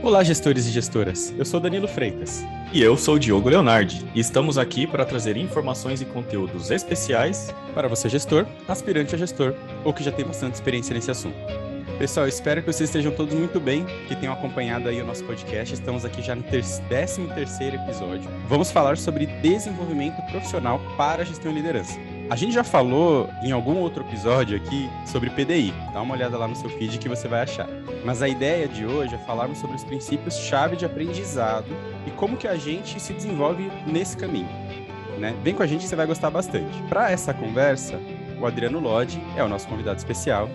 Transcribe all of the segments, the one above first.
Olá, gestores e gestoras. Eu sou Danilo Freitas. E eu sou o Diogo Leonardi, e estamos aqui para trazer informações e conteúdos especiais Para você, gestor, aspirante a gestor, ou que já tem bastante experiência nesse assunto. Pessoal, espero que vocês estejam todos muito bem, que tenham acompanhado aí o nosso podcast. Estamos aqui já no 13º episódio. Vamos falar sobre desenvolvimento profissional para gestão e liderança. A gente já falou em algum outro episódio aqui sobre PDI. Dá uma olhada lá no seu feed que você vai achar. Mas a ideia de hoje é falarmos sobre os princípios-chave de aprendizado e como que a gente se desenvolve nesse caminho, né? Vem com a gente que você vai gostar bastante. Para essa conversa, o Adriano Lodi é o nosso convidado especial.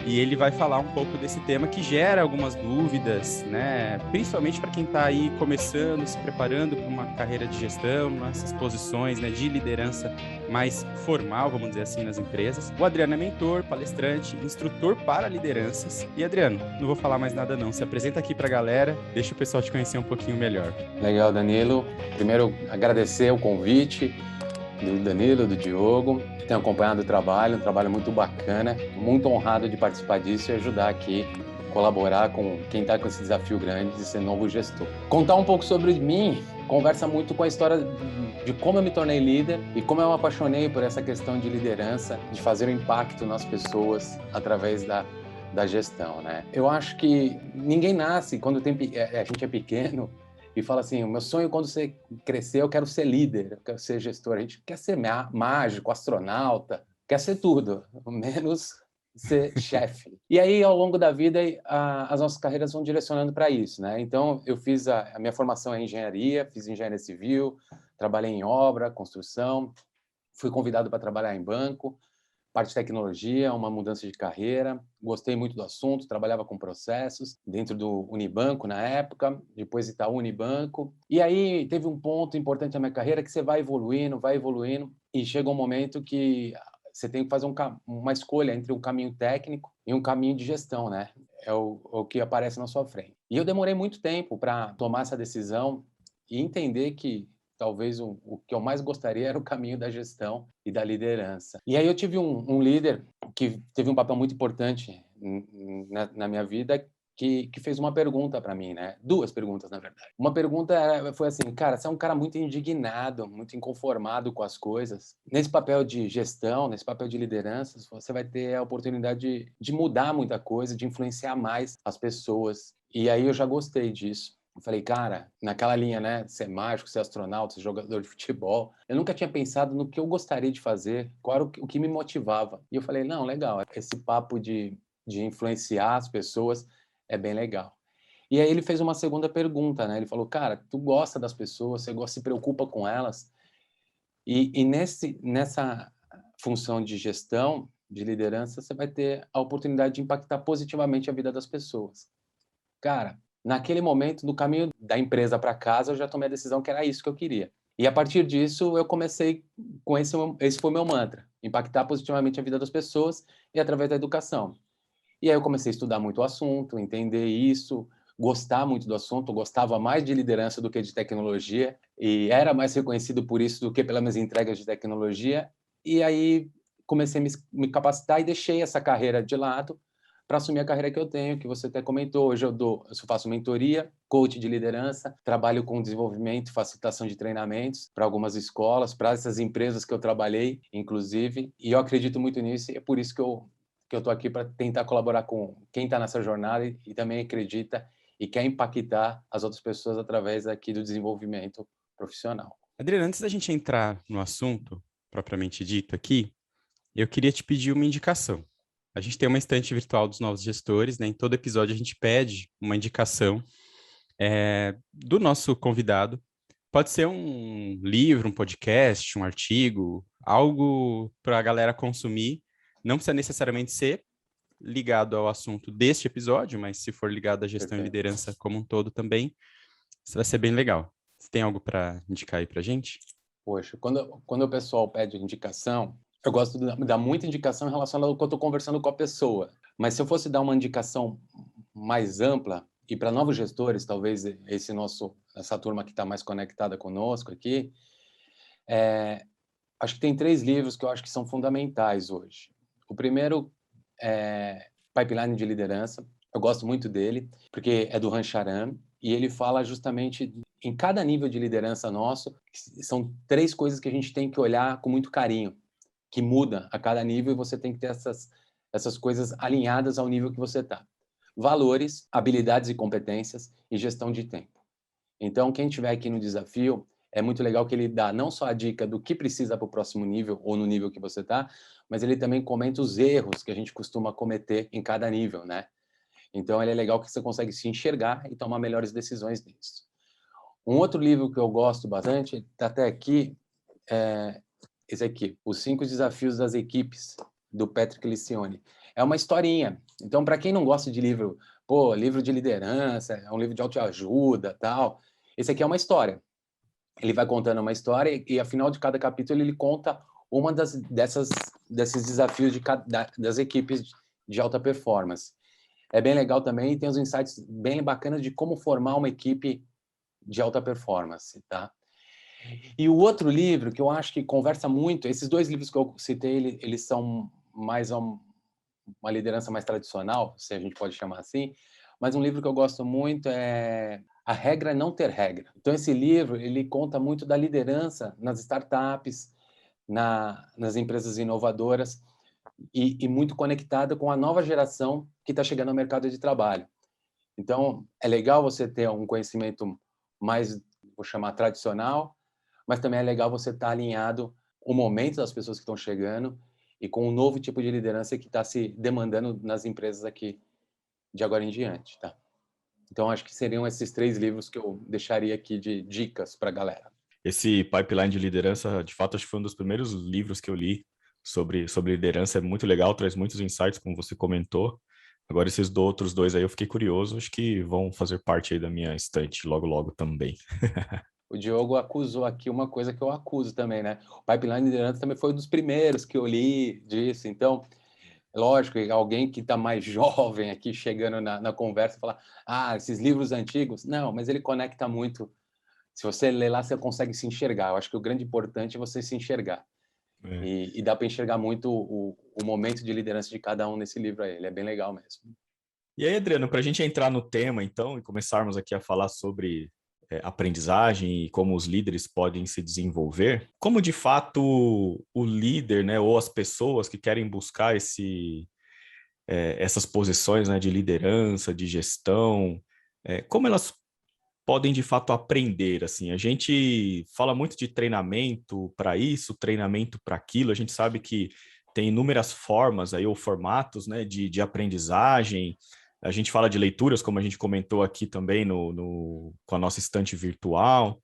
E ele vai falar um pouco desse tema que gera algumas dúvidas, né? Principalmente para quem está aí começando, se preparando para uma carreira de gestão, nessas posições, né, de liderança mais formal, vamos dizer assim, nas empresas. O Adriano é mentor, palestrante, instrutor para lideranças. E Adriano, não vou falar mais nada não, se apresenta aqui para a galera, deixa o pessoal te conhecer um pouquinho melhor. Legal, Danilo. Primeiro, agradecer o convite do Danilo, do Diogo, que tem acompanhado o trabalho, um trabalho muito bacana, muito honrado de participar disso e ajudar aqui, colaborar com quem está com esse desafio grande de ser novo gestor. Contar um pouco sobre mim conversa muito com a história de como eu me tornei líder e como eu me apaixonei por essa questão de liderança, de fazer um impacto nas pessoas através da gestão, né? Eu acho que ninguém nasce quando a gente é pequeno e fala assim, o meu sonho quando você crescer, eu quero ser líder, eu quero ser gestor. A gente quer ser mágico, astronauta, quer ser tudo, menos ser chefe. E aí, ao longo da vida, as nossas carreiras vão direcionando para isso, né? Então, eu fiz a minha formação em engenharia, fiz engenharia civil, trabalhei em obra, construção, fui convidado para trabalhar em banco, parte de tecnologia, uma mudança de carreira, gostei muito do assunto, trabalhava com processos dentro do Unibanco na época, depois Itaú Unibanco, e aí teve um ponto importante na minha carreira que você vai evoluindo, e chega um momento que você tem que fazer uma escolha entre um caminho técnico e um caminho de gestão, né? É o que aparece na sua frente. E eu demorei muito tempo para tomar essa decisão e entender que talvez o que eu mais gostaria era o caminho da gestão e da liderança. E aí eu tive um líder que teve um papel muito importante na minha vida, que fez uma pergunta para mim, né? Duas perguntas, na verdade. Uma pergunta foi assim, cara, você é um cara muito indignado, muito inconformado com as coisas. Nesse papel de gestão, nesse papel de liderança, você vai ter a oportunidade de mudar muita coisa, de influenciar mais as pessoas. E aí eu já gostei disso. Eu falei, cara, naquela linha, né, ser mágico, ser astronauta, ser jogador de futebol, eu nunca tinha pensado no que eu gostaria de fazer, qual era o que me motivava. E eu falei, não, legal, esse papo de influenciar as pessoas é bem legal. E aí ele fez uma segunda pergunta, né? Ele falou, cara, tu gosta das pessoas, você se preocupa com elas, e nessa função de gestão, de liderança, você vai ter a oportunidade de impactar positivamente a vida das pessoas. Cara, naquele momento, no caminho da empresa para casa, eu já tomei a decisão que era isso que eu queria. E a partir disso, eu comecei com esse foi o meu mantra, impactar positivamente a vida das pessoas e através da educação. E aí eu comecei a estudar muito o assunto, entender isso, gostar muito do assunto, gostava mais de liderança do que de tecnologia e era mais reconhecido por isso do que pelas minhas entregas de tecnologia. E aí comecei a me capacitar e deixei essa carreira de lado para assumir a carreira que eu tenho, que você até comentou. Hoje eu faço mentoria, coach de liderança, trabalho com desenvolvimento e facilitação de treinamentos para algumas escolas, para essas empresas que eu trabalhei, inclusive, e eu acredito muito nisso e é por isso que eu estou aqui para tentar colaborar com quem está nessa jornada e também acredita e quer impactar as outras pessoas através aqui do desenvolvimento profissional. Adriano, antes da gente entrar no assunto propriamente dito aqui, eu queria te pedir uma indicação. A gente tem uma estante virtual dos novos gestores, né? Em todo episódio a gente pede uma indicação do nosso convidado. Pode ser um livro, um podcast, um artigo, algo para a galera consumir. Não precisa necessariamente ser ligado ao assunto deste episódio, mas se for ligado à gestão e liderança como um todo também, isso vai ser bem legal. Você tem algo para indicar aí para a gente? Poxa, quando o pessoal pede indicação, eu gosto de dar muita indicação em relação ao que eu estou conversando com a pessoa. Mas se eu fosse dar uma indicação mais ampla, e para novos gestores, talvez essa turma que está mais conectada conosco aqui, acho que tem 3 livros que eu acho que são fundamentais hoje. O primeiro é Pipeline de Liderança. Eu gosto muito dele, porque é do Han Charan. e ele fala justamente em cada nível de liderança nosso, são 3 coisas que a gente tem que olhar com muito carinho, que muda a cada nível e você tem que ter essas coisas alinhadas ao nível que você está. Valores, habilidades e competências e gestão de tempo. Então, quem estiver aqui no desafio, é muito legal que ele dá não só a dica do que precisa para o próximo nível ou no nível que você está, mas ele também comenta os erros que a gente costuma cometer em cada nível, né? Então, ele é legal que você consegue se enxergar e tomar melhores decisões nisso. Um outro livro que eu gosto bastante, está até aqui, esse aqui, Os 5 Desafios das Equipes, do Patrick Lencioni. É uma historinha. Então, para quem não gosta de livro, livro de liderança, é um livro de autoajuda, tal, esse aqui é uma história. Ele vai contando uma história e, ao final de cada capítulo, ele conta uma desses desafios das equipes de alta performance. É bem legal também e tem uns insights bem bacanas de como formar uma equipe de alta performance, tá? E o outro livro que eu acho que conversa muito, esses 2 livros que eu citei, eles são mais uma liderança mais tradicional, se a gente pode chamar assim, mas um livro que eu gosto muito é A Regra é Não Ter Regra. Então, esse livro, ele conta muito da liderança nas startups, nas empresas inovadoras e muito conectada com a nova geração que está chegando ao mercado de trabalho. Então, é legal você ter um conhecimento mais, vou chamar, tradicional, mas também é legal você estar alinhado o momento das pessoas que estão chegando e com um novo tipo de liderança que está se demandando nas empresas aqui de agora em diante, tá? Então, acho que seriam esses 3 livros que eu deixaria aqui de dicas para a galera. Esse Pipeline de Liderança, de fato, acho que foi um dos primeiros livros que eu li sobre liderança. É muito legal, traz muitos insights, como você comentou. Agora, esses outros 2 aí eu fiquei curioso, acho que vão fazer parte aí da minha estante logo, logo também. O Diogo acusou aqui uma coisa que eu acuso também, né? O Pipeline de Liderança também foi um dos primeiros que eu li disso. Então, lógico, alguém que está mais jovem aqui chegando na conversa falar, esses livros antigos. Não, mas ele conecta muito. Se você ler lá, você consegue se enxergar. Eu acho que o grande importante é você se enxergar. E dá para enxergar muito o momento de liderança de cada um nesse livro aí. Ele é bem legal mesmo. E aí, Adriano, para a gente entrar no tema, então, e começarmos aqui a falar sobre aprendizagem e como os líderes podem se desenvolver, como de fato o líder, né, ou as pessoas que querem buscar essas posições, né, de liderança, de gestão, como elas podem de fato aprender, assim? A gente fala muito de treinamento para isso, treinamento para aquilo, a gente sabe que tem inúmeras formas aí, ou formatos, né, de aprendizagem. A gente fala de leituras, como a gente comentou aqui também com a nossa estante virtual.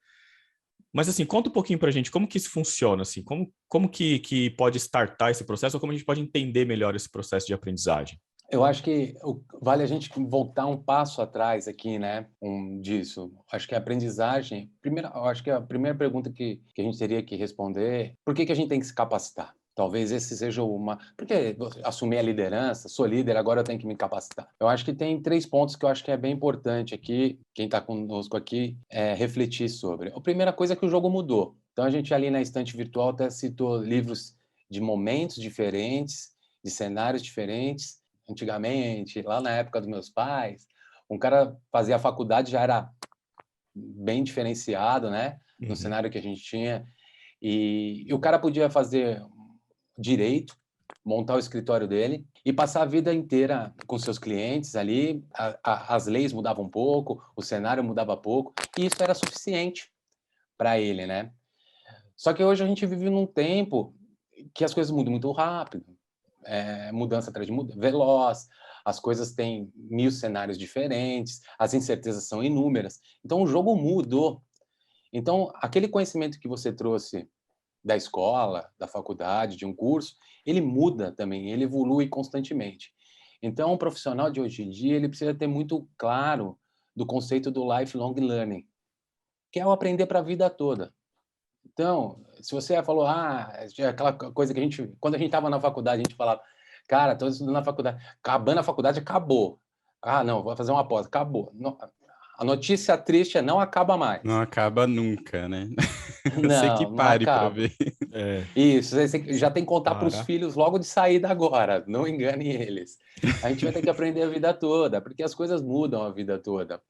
Mas, assim, conta um pouquinho para a gente como que isso funciona, assim, como que pode startar esse processo, ou como a gente pode entender melhor esse processo de aprendizagem. Eu acho que vale a gente voltar um passo atrás aqui, né, disso. Acho que a aprendizagem... acho que a primeira pergunta que a gente teria que responder, por que a gente tem que se capacitar? Talvez esse seja porque assumir a liderança, sou líder, agora eu tenho que me capacitar. Eu acho que tem 3 pontos que eu acho que é bem importante aqui, quem está conosco aqui, refletir sobre. A primeira coisa é que o jogo mudou. Então, a gente ali na estante virtual até citou livros de momentos diferentes, de cenários diferentes. Antigamente, lá na época dos meus pais, um cara fazia a faculdade já era bem diferenciado, né? No cenário que a gente tinha. E o cara podia fazer direito, montar o escritório dele e passar a vida inteira com seus clientes ali. As leis mudavam um pouco, o cenário mudava pouco, e isso era suficiente para ele, né? Só que hoje a gente vive num tempo que as coisas mudam muito rápido, mudança atrás de mudança, veloz, as coisas têm 1000 cenários diferentes, as incertezas são inúmeras. Então, o jogo mudou. Então, aquele conhecimento que você trouxe da escola, da faculdade, de um curso, ele muda também, ele evolui constantemente. Então, o profissional de hoje em dia, ele precisa ter muito claro do conceito do lifelong learning, que é o aprender para a vida toda. Então, se você falou, aquela coisa que quando a gente estava na faculdade, a gente falava, cara, estou estudando na faculdade, acabando a faculdade, acabou. Não, vou fazer uma pós, acabou. Não, a notícia triste é não acaba mais. Não acaba nunca, né? Eu sei que Não pare para acaba. ver. Isso, você já tem que contar para os filhos logo de saída agora, não engane eles. A gente vai ter que aprender a vida toda, porque as coisas mudam a vida toda.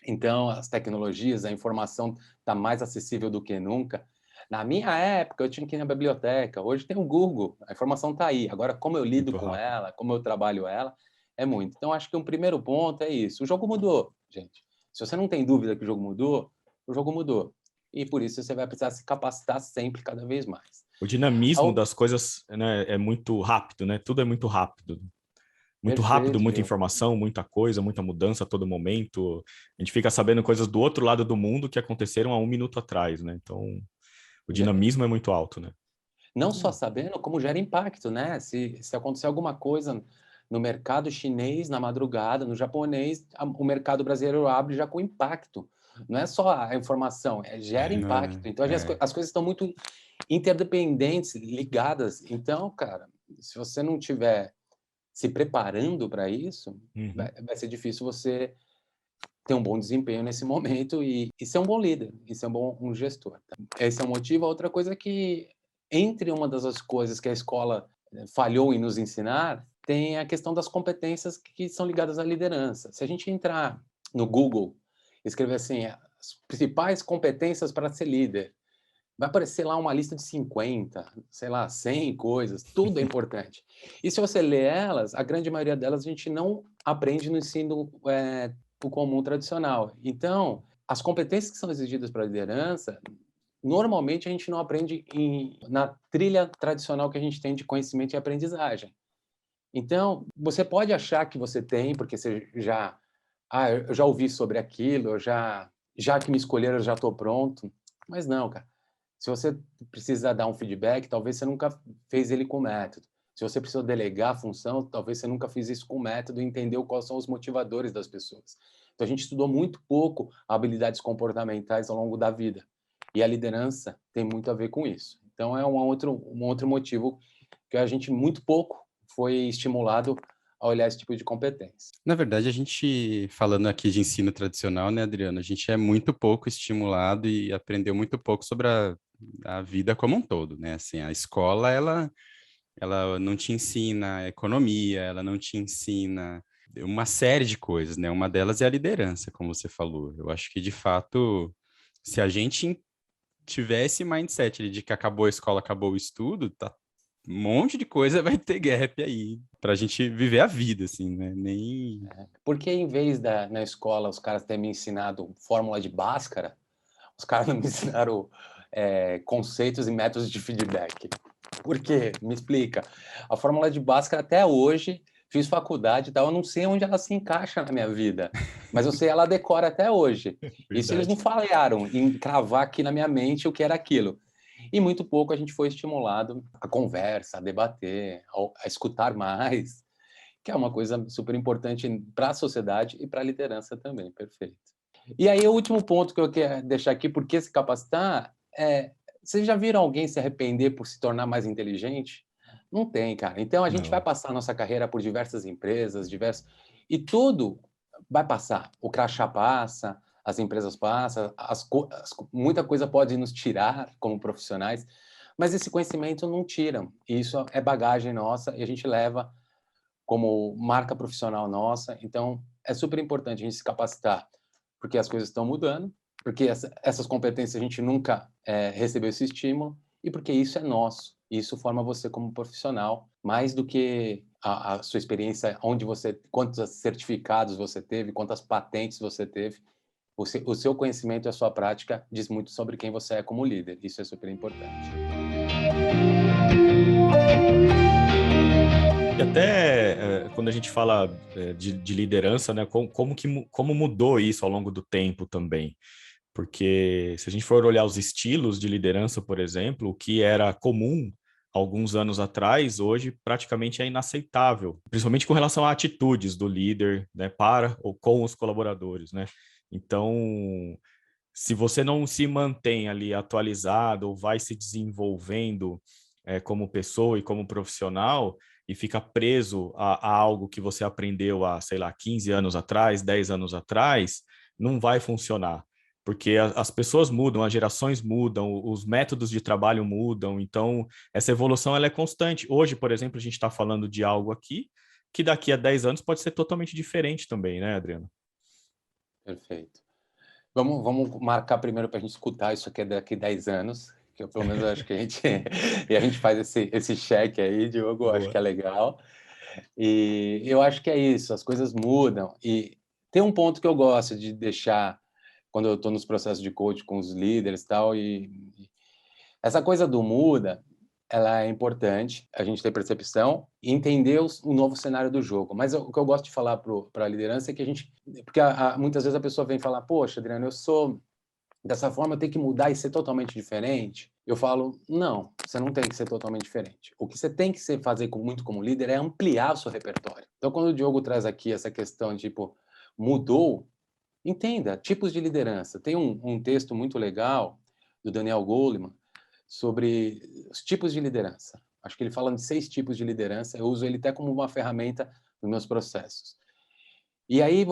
Então, as tecnologias, a informação está mais acessível do que nunca. Na minha época, eu tinha que ir na biblioteca. Hoje tem o Google, a informação está aí. Agora, como eu lido Muito com rápido. ela, como eu trabalho ela, é muito. Então, acho que um primeiro ponto é isso. O jogo mudou, gente. Se você não tem dúvida que o jogo mudou, o jogo mudou. E por isso você vai precisar se capacitar sempre, cada vez mais. O dinamismo Ao... das coisas, né, é muito rápido, né? Tudo é muito rápido. Muito rápido, Perfeito, muita Diogo. informação, muita coisa, muita mudança a todo momento. A gente fica sabendo coisas do outro lado do mundo que aconteceram há um minuto atrás, né? Então, o dinamismo é muito alto, né? Não só sabendo, como gera impacto, né? Se acontecer alguma coisa no mercado chinês na madrugada, no japonês, o mercado brasileiro abre já com impacto. Não é só a informação, gera impacto. Então, as coisas estão muito interdependentes, ligadas. Então, cara, se você não tiver se preparando para isso, Uhum. vai ser difícil você ter um bom desempenho nesse momento e ser um bom líder, e ser um gestor. Tá? Esse é um motivo. A outra coisa é que, entre uma das coisas que a escola falhou em nos ensinar, tem a questão das competências que são ligadas à liderança. Se a gente entrar no Google e escrever assim, as principais competências para ser líder, vai aparecer lá uma lista de 50, sei lá, 100 coisas, tudo é importante. E se você lê elas, a grande maioria delas a gente não aprende no ensino o comum tradicional. Então, as competências que são exigidas para a liderança, normalmente a gente não aprende na trilha tradicional que a gente tem de conhecimento e aprendizagem. Então, você pode achar que você tem, porque você eu já ouvi sobre aquilo, já que me escolheram, eu já estou pronto. Mas não, cara. Se você precisa dar um feedback, talvez você nunca fez ele com método. Se você precisa delegar a função, talvez você nunca fez isso com método e entendeu quais são os motivadores das pessoas. Então, a gente estudou muito pouco habilidades comportamentais ao longo da vida. E a liderança tem muito a ver com isso. Então, é um outro motivo que a gente muito pouco foi estimulado a olhar esse tipo de competência. Na verdade, a gente, falando aqui de ensino tradicional, né, Adriano, a gente é muito pouco estimulado e aprendeu muito pouco sobre a vida como um todo, né? Assim, a escola, ela não te ensina economia, ela não te ensina uma série de coisas, né? Uma delas é a liderança, como você falou. Eu acho que, de fato, se a gente tiver esse mindset ali de que acabou a escola, acabou o estudo, tá um monte de coisa vai ter gap aí pra gente viver a vida, assim, né? Nem... Porque em vez na escola os caras terem me ensinado fórmula de Bhaskara, os caras não me ensinaram conceitos e métodos de feedback. Por quê? Me explica. A fórmula de Bhaskara, até hoje, fiz faculdade e tal, eu não sei onde ela se encaixa na minha vida, mas eu sei ela decora até hoje. Isso eles não Verdade. falharam em cravar aqui na minha mente o que era aquilo. E muito pouco a gente foi estimulado a conversa, a debater, a escutar mais, que é uma coisa super importante para a sociedade e para a liderança também. Perfeito. E aí, o último ponto que eu quero deixar aqui, por que se capacitar, vocês já viram alguém se arrepender por se tornar mais inteligente? Não tem, cara. Então, a gente vai Não. passar a nossa carreira por diversas empresas, e tudo vai passar. O crachá passa, as empresas passam, muita coisa pode nos tirar como profissionais, mas esse conhecimento não tira. Isso é bagagem nossa e a gente leva como marca profissional nossa. Então, é super importante a gente se capacitar, porque as coisas estão mudando, porque essas competências a gente nunca recebeu esse estímulo, e porque isso é nosso. Isso forma você como profissional, mais do que a sua experiência, quantos certificados você teve, quantas patentes você teve. O seu conhecimento e a sua prática diz muito sobre quem você é como líder. Isso é super importante. E até quando a gente fala de liderança, né, como mudou isso ao longo do tempo também. Porque se a gente for olhar os estilos de liderança, por exemplo, o que era comum alguns anos atrás, hoje praticamente é inaceitável, principalmente com relação a atitudes do líder, né, para ou com os colaboradores, né? Então, se você não se mantém ali atualizado ou vai se desenvolvendo como pessoa e como profissional e fica preso a algo que você aprendeu há, sei lá, 15 anos atrás, 10 anos atrás, não vai funcionar. Porque as pessoas mudam, as gerações mudam, os métodos de trabalho mudam, então essa evolução ela é constante. Hoje, por exemplo, a gente está falando de algo aqui que daqui a 10 anos pode ser totalmente diferente também, né, Adriano? Perfeito. Vamos marcar primeiro para a gente escutar isso aqui daqui 10 anos, que eu, pelo menos, acho que a gente... e a gente faz esse check aí, Diogo, acho que é legal. E eu acho que é isso, as coisas mudam. E tem um ponto que eu gosto de deixar quando eu estou nos processos de coach com os líderes e tal, e essa coisa do muda, ela é importante, a gente ter percepção e entender o novo cenário do jogo. Mas o que eu gosto de falar para a liderança é que a gente... Porque muitas vezes a pessoa vem falar, poxa, Adriano, eu sou dessa forma, eu tenho que mudar e ser totalmente diferente. Eu falo, não, você não tem que ser totalmente diferente. O que você tem que fazer muito como líder é ampliar o seu repertório. Então, quando o Diogo traz aqui essa questão de, tipo, mudou, entenda, tipos de liderança. Tem um texto muito legal do Daniel Goleman sobre os tipos de liderança. Acho que ele fala de 6 tipos de liderança. Eu uso ele até como uma ferramenta nos meus processos. E aí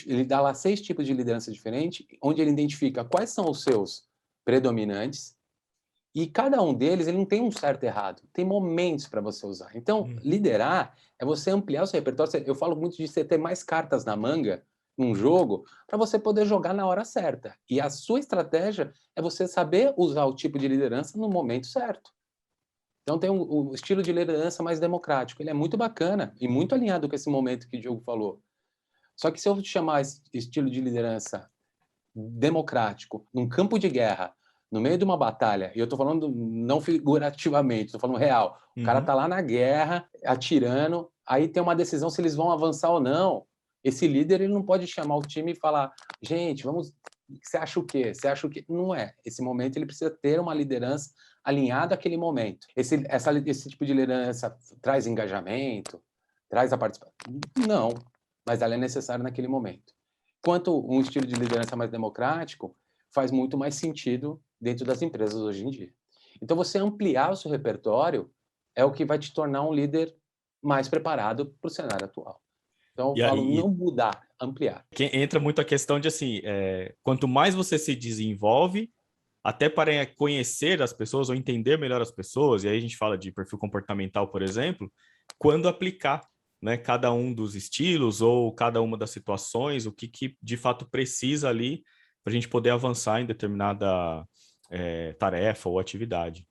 ele dá lá 6 tipos de liderança diferentes, onde ele identifica quais são os seus predominantes, e cada um deles ele não tem um certo e errado, tem momentos para você usar. Então, liderar é você ampliar o seu repertório. Eu falo muito de você ter mais cartas na manga num jogo para você poder jogar na hora certa. E a sua estratégia é você saber usar o tipo de liderança no momento certo. Então tem o estilo de liderança mais democrático. Ele é muito bacana e muito alinhado com esse momento que o Diogo falou. Só que se eu chamar esse estilo de liderança democrático num campo de guerra, no meio de uma batalha, e eu estou falando não figurativamente, estou falando real, o cara está lá na guerra, atirando, aí tem uma decisão se eles vão avançar ou não. Esse líder ele não pode chamar o time e falar, gente, vamos, você acha o quê? Você acha o quê? Não é. Esse momento ele precisa ter uma liderança alinhada àquele momento. Esse tipo de liderança traz engajamento, traz a participação? Não, mas ela é necessária naquele momento. Quanto um estilo de liderança mais democrático faz muito mais sentido dentro das empresas hoje em dia. Então, você ampliar o seu repertório é o que vai te tornar um líder mais preparado para o cenário atual. Então, eu falo não mudar, ampliar. Entra muito a questão de, assim, quanto mais você se desenvolve, até para conhecer as pessoas ou entender melhor as pessoas, e aí a gente fala de perfil comportamental, por exemplo, quando aplicar, né, cada um dos estilos ou cada uma das situações, o que de fato precisa ali para a gente poder avançar em determinada tarefa ou atividade.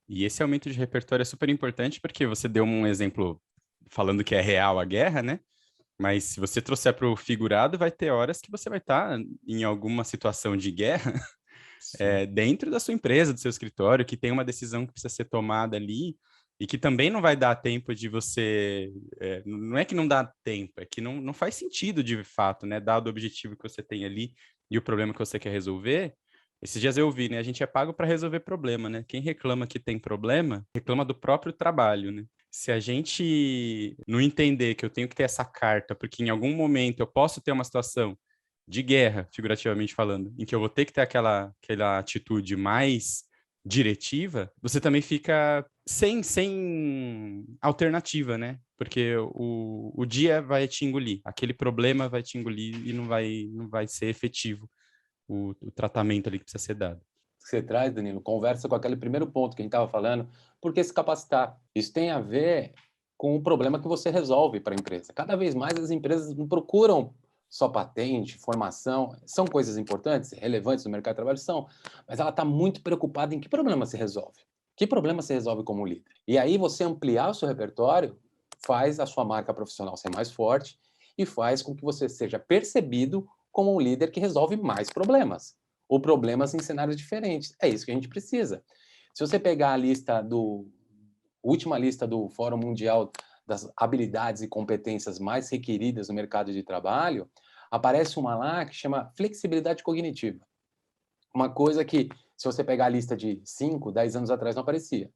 E esse aumento de repertório é super importante porque você deu um exemplo falando que é real a guerra, né? Mas se você trouxer para o figurado, vai ter horas que você vai estar em alguma situação de guerra dentro da sua empresa, do seu escritório, que tem uma decisão que precisa ser tomada ali e que também não vai dar tempo de você... não é que não dá tempo, é que não faz sentido de fato, né? Dado o objetivo que você tem ali e o problema que você quer resolver. Esses dias eu vi, né? A gente é pago para resolver problema, né? Quem reclama que tem problema, reclama do próprio trabalho, né? Se a gente não entender que eu tenho que ter essa carta, porque em algum momento eu posso ter uma situação de guerra, figurativamente falando, em que eu vou ter que ter aquela atitude mais diretiva, você também fica sem alternativa, né? Porque o dia vai te engolir, aquele problema vai te engolir e não vai ser efetivo o tratamento ali que precisa ser dado. Você traz, Danilo, conversa com aquele primeiro ponto que a gente estava falando, por que se capacitar? Isso tem a ver com o problema que você resolve para a empresa. Cada vez mais as empresas não procuram só patente, formação, são coisas importantes, relevantes no mercado de trabalho, são, mas ela está muito preocupada em que problema se resolve. Que problema se resolve como líder? E aí você ampliar o seu repertório faz a sua marca profissional ser mais forte e faz com que você seja percebido como um líder que resolve mais problemas, ou problemas em cenários diferentes. É isso que a gente precisa. Se você pegar última lista do Fórum Mundial das habilidades e competências mais requeridas no mercado de trabalho, aparece uma lá que chama flexibilidade cognitiva. Uma coisa que, se você pegar a lista de 5, 10 anos atrás, não aparecia.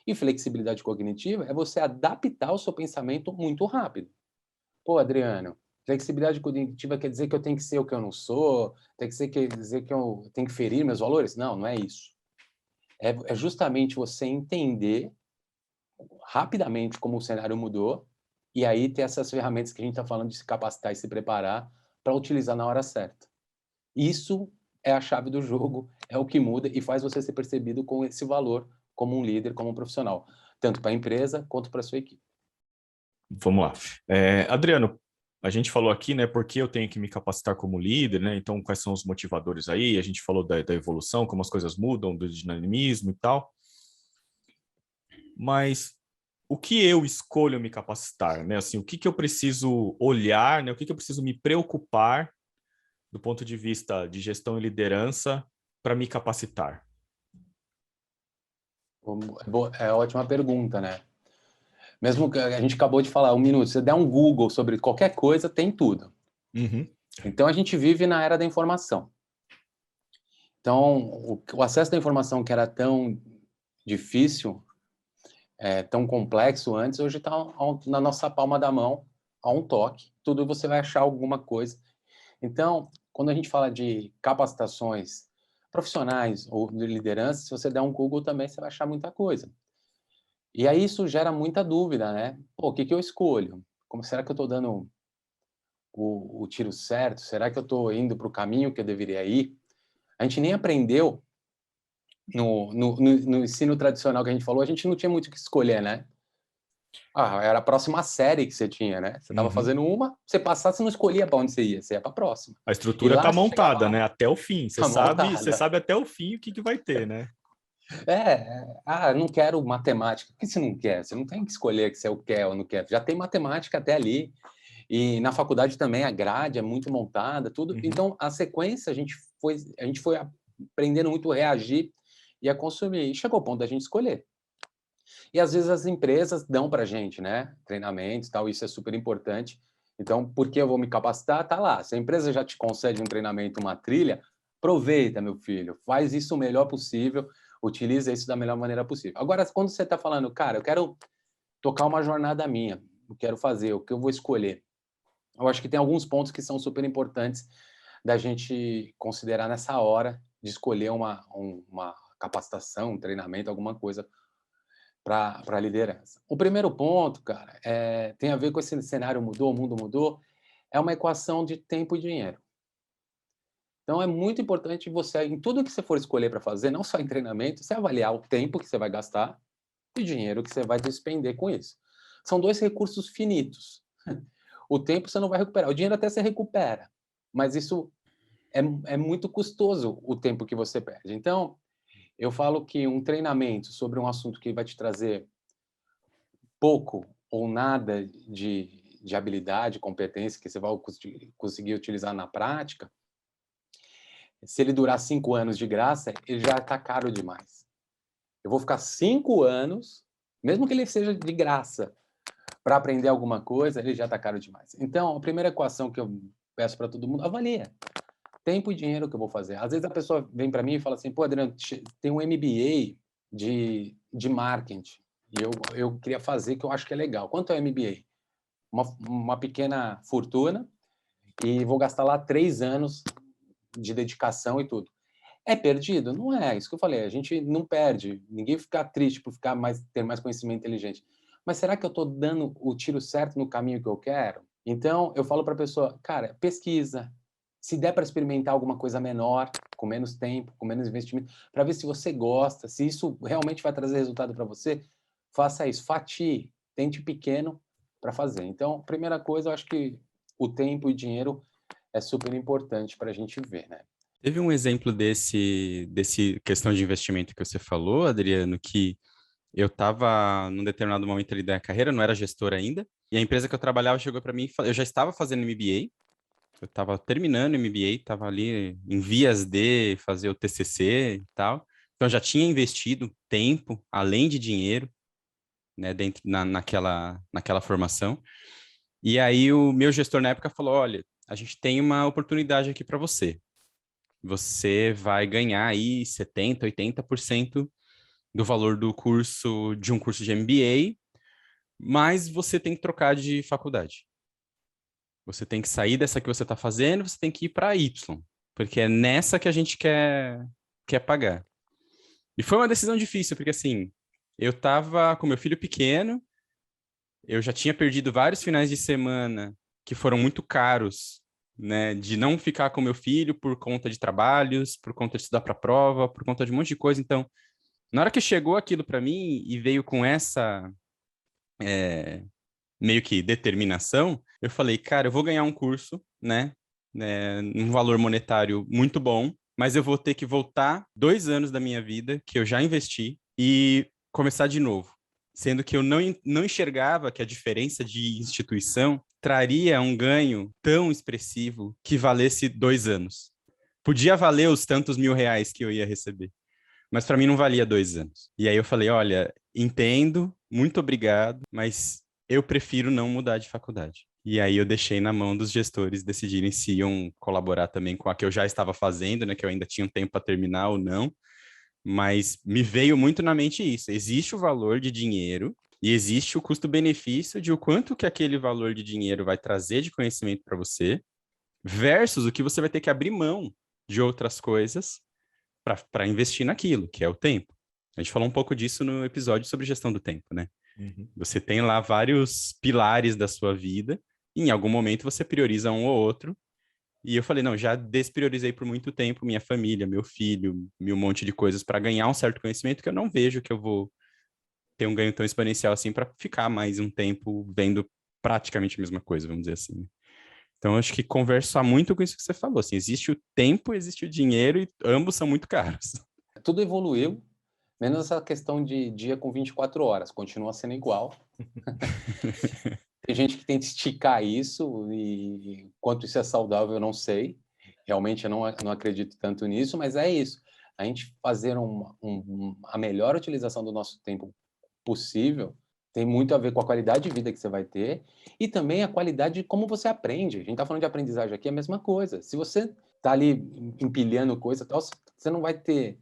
E flexibilidade cognitiva é você adaptar o seu pensamento muito rápido. Pô, Adriano, flexibilidade cognitiva quer dizer que eu tenho que ser o que eu não sou? Quer dizer que eu tenho que ferir meus valores? Não, não é isso. É justamente você entender rapidamente como o cenário mudou e aí ter essas ferramentas que a gente está falando de se capacitar e se preparar para utilizar na hora certa. Isso é a chave do jogo, é o que muda e faz você ser percebido com esse valor como um líder, como um profissional, tanto para a empresa quanto para a sua equipe. Vamos lá. Adriano, A gente falou aqui, né, por que eu tenho que me capacitar como líder, né? Então, quais são os motivadores aí? A gente falou da evolução, como as coisas mudam, do dinamismo e tal. Mas o que eu escolho me capacitar, né? Assim, o que eu preciso olhar, né? O que eu preciso me preocupar do ponto de vista de gestão e liderança para me capacitar? É ótima pergunta, né? Mesmo que a gente acabou de falar, um minuto, se você der um Google sobre qualquer coisa, tem tudo. Uhum. Então, a gente vive na era da informação. Então, o acesso à informação que era tão difícil, tão complexo antes, hoje está na nossa palma da mão, a um toque. Tudo você vai achar alguma coisa. Então, quando a gente fala de capacitações profissionais ou de liderança, se você der um Google também, você vai achar muita coisa. E aí isso gera muita dúvida, né? Pô, o que eu escolho? Como será que eu estou dando o tiro certo? Será que eu estou indo para o caminho que eu deveria ir? A gente nem aprendeu no ensino tradicional que a gente falou, a gente não tinha muito o que escolher, né? Ah, era a próxima série que você tinha, né? Você estava fazendo uma, você passasse, você não escolhia para onde você ia para a próxima. A E estrutura lá está você chegava montada, lá, né? Até o fim. Você tá montada. sabe até o fim o que vai ter, né? Não quero matemática. Por que você não quer? Você não tem que escolher que você quer ou não quer. Já tem matemática até ali. E na faculdade também a grade é muito montada, tudo. Uhum. Então, a sequência, a gente foi aprendendo muito a reagir e a consumir. E chegou ao ponto da gente escolher. E às vezes as empresas dão para a gente, né? Treinamentos e tal, isso é super importante. Então, por que eu vou me capacitar? Tá lá. Se a empresa já te concede um treinamento, uma trilha, aproveita, meu filho. Faz isso o melhor possível, utiliza isso da melhor maneira possível. Agora, quando você está falando, cara, eu quero tocar uma jornada minha, eu quero fazer, o que eu vou escolher? Eu acho que tem alguns pontos que são super importantes da gente considerar nessa hora de escolher uma capacitação, um treinamento, alguma coisa para a liderança. O primeiro ponto, cara, tem a ver com esse cenário mudou, o mundo mudou, é uma equação de tempo e dinheiro. Então, é muito importante você, em tudo que você for escolher para fazer, não só em treinamento, você avaliar o tempo que você vai gastar e o dinheiro que você vai despender com isso. São dois recursos finitos. O tempo você não vai recuperar, o dinheiro até você recupera, mas isso é muito custoso, o tempo que você perde. Então, eu falo que um treinamento sobre um assunto que vai te trazer pouco ou nada de habilidade, competência que você vai conseguir utilizar na prática, se ele durar 5 anos de graça, ele já está caro demais. Eu vou ficar 5 anos, mesmo que ele seja de graça, para aprender alguma coisa, ele já está caro demais. Então, a primeira equação que eu peço para todo mundo, avalia. Tempo e dinheiro que eu vou fazer. Às vezes a pessoa vem para mim e fala assim, pô, Adriano, tem um MBA de marketing, e eu queria fazer, que eu acho que é legal. Quanto é o MBA? Uma pequena fortuna, e vou gastar lá 3 anos de dedicação e tudo. É perdido? Não é, isso que eu falei, a gente não perde, ninguém fica triste por ter mais conhecimento inteligente. Mas será que eu estou dando o tiro certo no caminho que eu quero? Então, eu falo para a pessoa, cara, pesquisa. Se der para experimentar alguma coisa menor, com menos tempo, com menos investimento, para ver se você gosta, se isso realmente vai trazer resultado para você, faça isso, fatie, tente pequeno para fazer. Então, primeira coisa, eu acho que o tempo e o dinheiro é super importante para a gente ver, né? Teve um exemplo desse questão de investimento que você falou, Adriano, que eu estava num determinado momento ali da carreira, não era gestor ainda, e a empresa que eu trabalhava chegou para mim, eu já estava fazendo MBA, eu estava terminando o MBA, estava ali em vias de fazer o TCC e tal, então eu já tinha investido tempo, além de dinheiro, né, naquela formação, e aí o meu gestor na época falou, olha, a gente tem uma oportunidade aqui para você. Você vai ganhar aí 70%, 80% do valor do curso, de um curso de MBA, mas você tem que trocar de faculdade. Você tem que sair dessa que você está fazendo, você tem que ir para Y, porque é nessa que a gente quer pagar. E foi uma decisão difícil, porque assim, eu estava com meu filho pequeno, eu já tinha perdido vários finais de semana que foram muito caros, né, de não ficar com meu filho por conta de trabalhos, por conta de estudar para prova, por conta de um monte de coisa. Então, na hora que chegou aquilo para mim e veio com essa meio que determinação, eu falei, cara, eu vou ganhar um curso, né, um valor monetário muito bom, mas eu vou ter que voltar 2 anos da minha vida que eu já investi e começar de novo. Sendo que eu não enxergava que a diferença de instituição traria um ganho tão expressivo que valesse 2 anos. Podia valer os tantos R$ 1.000 que eu ia receber, mas para mim não valia 2 anos. E aí eu falei, olha, entendo, muito obrigado, mas eu prefiro não mudar de faculdade. E aí eu deixei na mão dos gestores decidirem se iam colaborar também com a que eu já estava fazendo, né, que eu ainda tinha um tempo para terminar ou não. Mas me veio muito na mente isso. Existe o valor de dinheiro e existe o custo-benefício de o quanto que aquele valor de dinheiro vai trazer de conhecimento para você versus o que você vai ter que abrir mão de outras coisas para investir naquilo, que é o tempo. A gente falou um pouco disso no episódio sobre gestão do tempo, né? Uhum. Você tem lá vários pilares da sua vida, e em algum momento você prioriza um ou outro. E eu falei, não, já despriorizei por muito tempo minha família, meu filho, um monte de coisas para ganhar um certo conhecimento que eu não vejo que eu vou ter um ganho tão exponencial assim para ficar mais um tempo vendo praticamente a mesma coisa, vamos dizer assim. Então, acho que conversa muito com isso que você falou. Assim, existe o tempo, existe o dinheiro e ambos são muito caros. Tudo evoluiu, menos essa questão de dia com 24 horas, continua sendo igual. Tem gente que tenta esticar isso e quanto isso é saudável eu não sei. Realmente eu não acredito tanto nisso, mas é isso. A gente fazer a melhor utilização do nosso tempo possível tem muito a ver com a qualidade de vida que você vai ter e também a qualidade de como você aprende. A gente está falando de aprendizagem aqui, é a mesma coisa. Se você está ali empilhando coisa e tal, você não vai ter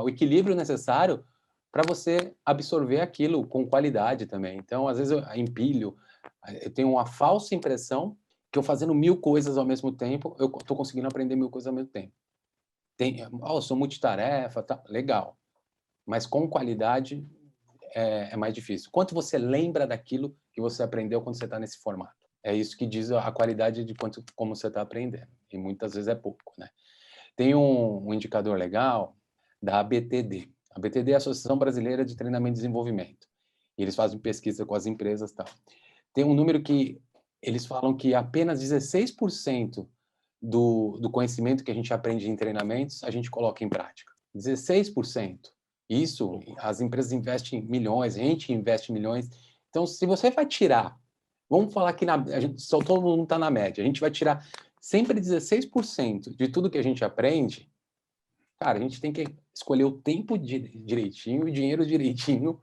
o equilíbrio necessário para você absorver aquilo com qualidade também. Então, às vezes eu empilho, eu tenho uma falsa impressão que eu fazendo 1000 coisas ao mesmo tempo, eu estou conseguindo aprender 1000 coisas ao mesmo tempo. Eu sou multitarefa, tá, legal. Mas com qualidade é mais difícil. Quanto você lembra daquilo que você aprendeu quando você está nesse formato? É isso que diz a qualidade de como você está aprendendo. E muitas vezes é pouco, né? Tem um indicador legal da ABTD. A ABTD é a Associação Brasileira de Treinamento e Desenvolvimento. E eles fazem pesquisa com as empresas e tal. Tem um número que eles falam que apenas 16% do conhecimento que a gente aprende em treinamentos a gente coloca em prática. 16%. Isso, as empresas investem milhões, a gente investe milhões. Então, se você vai tirar, vamos falar que todo mundo está na média, a gente vai tirar sempre 16% de tudo que a gente aprende, cara, a gente tem que escolher o tempo direitinho e o dinheiro direitinho,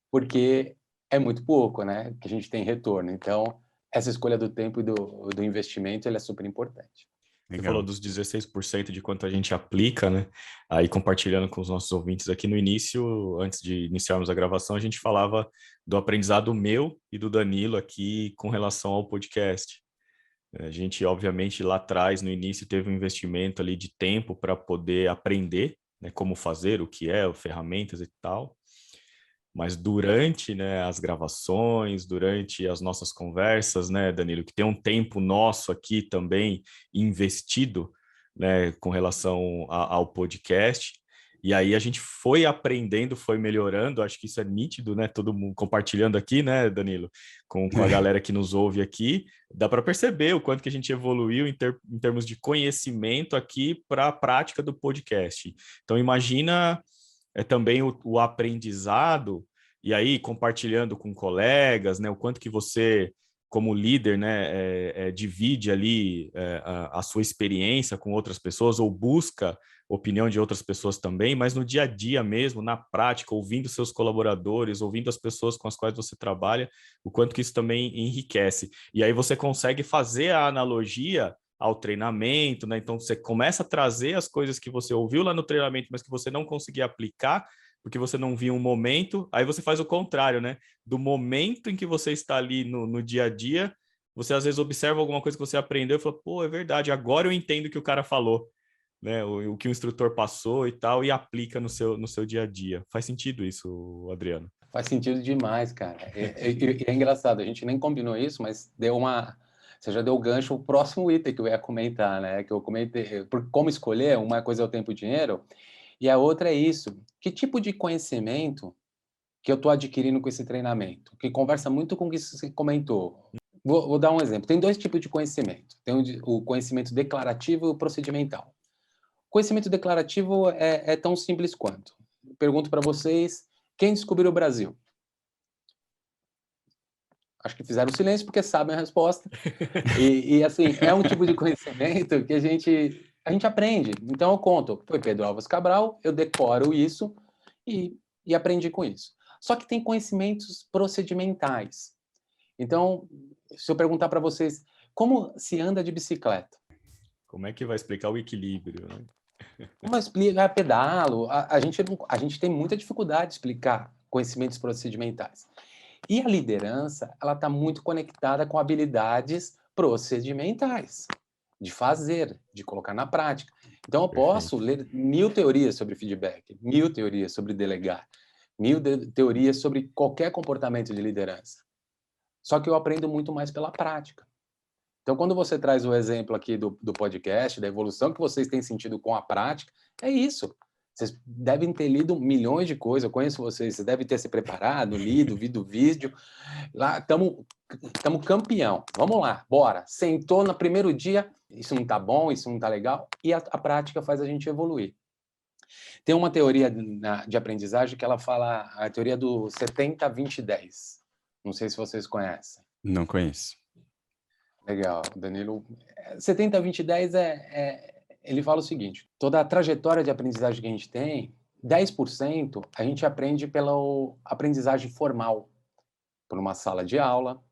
porque é muito pouco, né, que a gente tem retorno. Então, essa escolha do tempo e do investimento, ela é super importante. Você falou dos 16% de quanto a gente aplica, né? Aí compartilhando com os nossos ouvintes aqui no início, antes de iniciarmos a gravação, a gente falava do aprendizado meu e do Danilo aqui com relação ao podcast. A gente, obviamente, lá atrás, no início, teve um investimento ali de tempo para poder aprender, né, como fazer, o que é, ferramentas e tal. Mas durante, né, as gravações, durante as nossas conversas, né, Danilo, que tem um tempo nosso aqui também investido, né, com relação ao podcast, e aí a gente foi aprendendo, foi melhorando, acho que isso é nítido, né, todo mundo compartilhando aqui, né, Danilo, com a galera que nos ouve aqui, dá para perceber o quanto que a gente evoluiu em termos de conhecimento aqui para a prática do podcast. Então, imagina também o aprendizado, e aí compartilhando com colegas, né, o quanto que você, como líder, né, divide ali a sua experiência com outras pessoas ou busca opinião de outras pessoas também, mas no dia a dia mesmo, na prática, ouvindo seus colaboradores, ouvindo as pessoas com as quais você trabalha, o quanto que isso também enriquece. E aí você consegue fazer a analogia ao treinamento, né? Então você começa a trazer as coisas que você ouviu lá no treinamento, mas que você não conseguia aplicar, porque você não via um momento, aí você faz o contrário, né? Do momento em que você está ali no dia a dia, você às vezes observa alguma coisa que você aprendeu e fala, pô, é verdade, agora eu entendo o que o cara falou, né? O que o instrutor passou e tal, e aplica no seu dia a dia. Faz sentido isso, Adriano? Faz sentido demais, cara. É engraçado, a gente nem combinou isso, mas você já deu o gancho o próximo item que eu ia comentar, né? Que eu comentei, por como escolher, uma coisa é o tempo e o dinheiro, e a outra é isso. Que tipo de conhecimento que eu estou adquirindo com esse treinamento, que conversa muito com o que você comentou. Vou dar um exemplo. Tem 2 tipos de conhecimento. Tem o conhecimento declarativo e o procedimental. O conhecimento declarativo é tão simples quanto. Pergunto para vocês, quem descobriu o Brasil? Acho que fizeram silêncio porque sabem a resposta. E assim, é um tipo de conhecimento que a gente aprende. Então eu conto, foi Pedro Álvares Cabral, eu decoro isso e aprendi com isso. Só que tem conhecimentos procedimentais. Então, se eu perguntar para vocês, como se anda de bicicleta? Como é que vai explicar o equilíbrio, né? Como explicar pedalo? A gente tem muita dificuldade de explicar conhecimentos procedimentais. E a liderança, ela está muito conectada com habilidades procedimentais, de fazer, de colocar na prática. Então, eu posso ler 1000 teorias sobre feedback, 1000 teorias sobre delegar, 1000 teorias sobre qualquer comportamento de liderança. Só que eu aprendo muito mais pela prática. Então, quando você traz o exemplo aqui do podcast, da evolução que vocês têm sentido com a prática, é isso. Vocês devem ter lido milhões de coisas, eu conheço vocês devem ter se preparado, lido, visto vídeo. Lá, estamos campeão. Vamos lá, bora. Sentou no primeiro dia, isso não está bom, isso não está legal, e a prática faz a gente evoluir. Tem uma teoria de aprendizagem que ela fala, a teoria do 70-20-10. Não sei se vocês conhecem. Não conheço. Legal, Danilo. 70-20-10 ele fala o seguinte: toda a trajetória de aprendizagem que a gente tem, 10% a gente aprende pela aprendizagem formal, por uma sala de aula,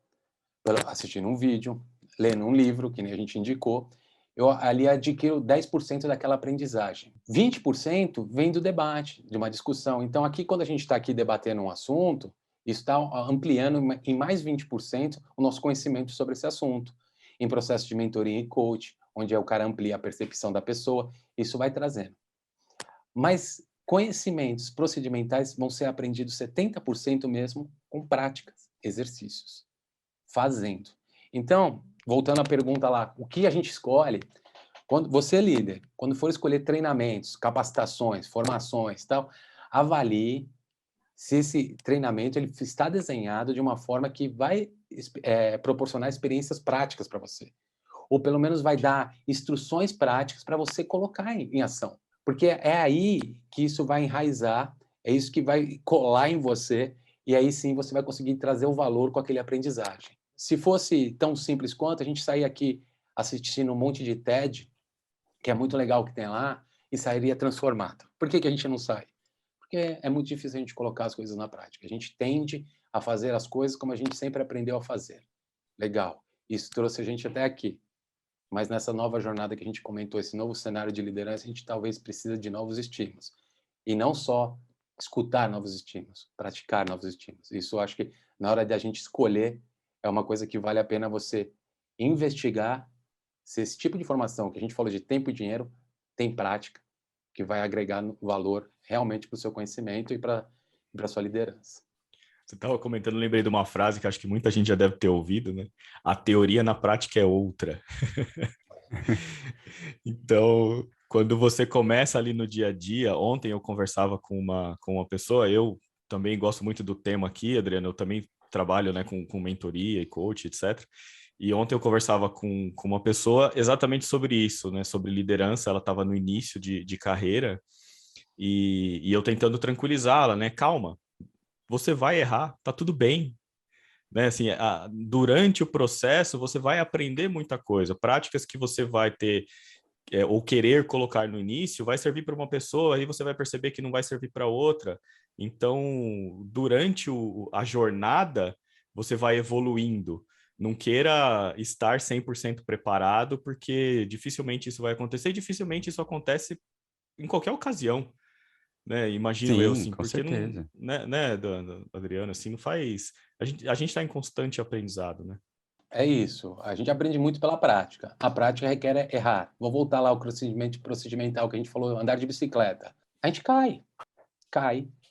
assistindo um vídeo, lendo um livro, que nem a gente indicou. Eu ali adquiro 10% daquela aprendizagem. 20% vem do debate, de uma discussão. Então, aqui, quando a gente está aqui debatendo um assunto, isso está ampliando em mais 20% o nosso conhecimento sobre esse assunto. Em processo de mentoria e coach, onde o cara amplia a percepção da pessoa, isso vai trazendo. Mas conhecimentos procedimentais vão ser aprendidos 70% mesmo com práticas, exercícios, fazendo. Então, voltando à pergunta lá, o que a gente escolhe? Quando você é líder, quando for escolher treinamentos, capacitações, formações, tal, avalie se esse treinamento ele está desenhado de uma forma que vai proporcionar experiências práticas para você. Ou pelo menos vai dar instruções práticas para você colocar em ação. Porque é aí que isso vai enraizar, é isso que vai colar em você, e aí sim você vai conseguir trazer o valor com aquele aprendizagem. Se fosse tão simples quanto, a gente sair aqui assistindo um monte de TED, que é muito legal que tem lá, e sairia transformado. Por que a gente não sai? Porque é muito difícil a gente colocar as coisas na prática. A gente tende a fazer as coisas como a gente sempre aprendeu a fazer. Legal. Isso trouxe a gente até aqui. Mas nessa nova jornada que a gente comentou, esse novo cenário de liderança, a gente talvez precisa de novos estímulos. E não só escutar novos estímulos, praticar novos estímulos. Isso eu acho que na hora de a gente escolher, é uma coisa que vale a pena você investigar se esse tipo de informação que a gente falou de tempo e dinheiro tem prática, que vai agregar valor realmente para o seu conhecimento e para a sua liderança. Você estava comentando, lembrei de uma frase que acho que muita gente já deve ter ouvido, né? A teoria na prática é outra. Então, quando você começa ali no dia a dia, ontem eu conversava com uma pessoa, eu também gosto muito do tema aqui, Adriano, eu também trabalho, né, com mentoria e coach, etc. E ontem eu conversava com uma pessoa exatamente sobre isso, né? Sobre liderança, ela estava no início de carreira e eu tentando tranquilizá-la, né? Calma, você vai errar, tá tudo bem, né? Assim, durante o processo você vai aprender muita coisa, práticas que você vai ter ou querer colocar no início vai servir para uma pessoa, aí você vai perceber que não vai servir para outra. Então, durante a jornada, você vai evoluindo. Não queira estar 100% preparado, porque dificilmente isso vai acontecer, e dificilmente isso acontece em qualquer ocasião. Né? Imagino eu, Sim, assim, com porque não, certeza. né, Adriano, assim, não faz. A gente está em constante aprendizado, né? É isso. A gente aprende muito pela prática. A prática requer errar. Vou voltar lá ao procedimento procedimental que a gente falou, andar de bicicleta. A gente cai,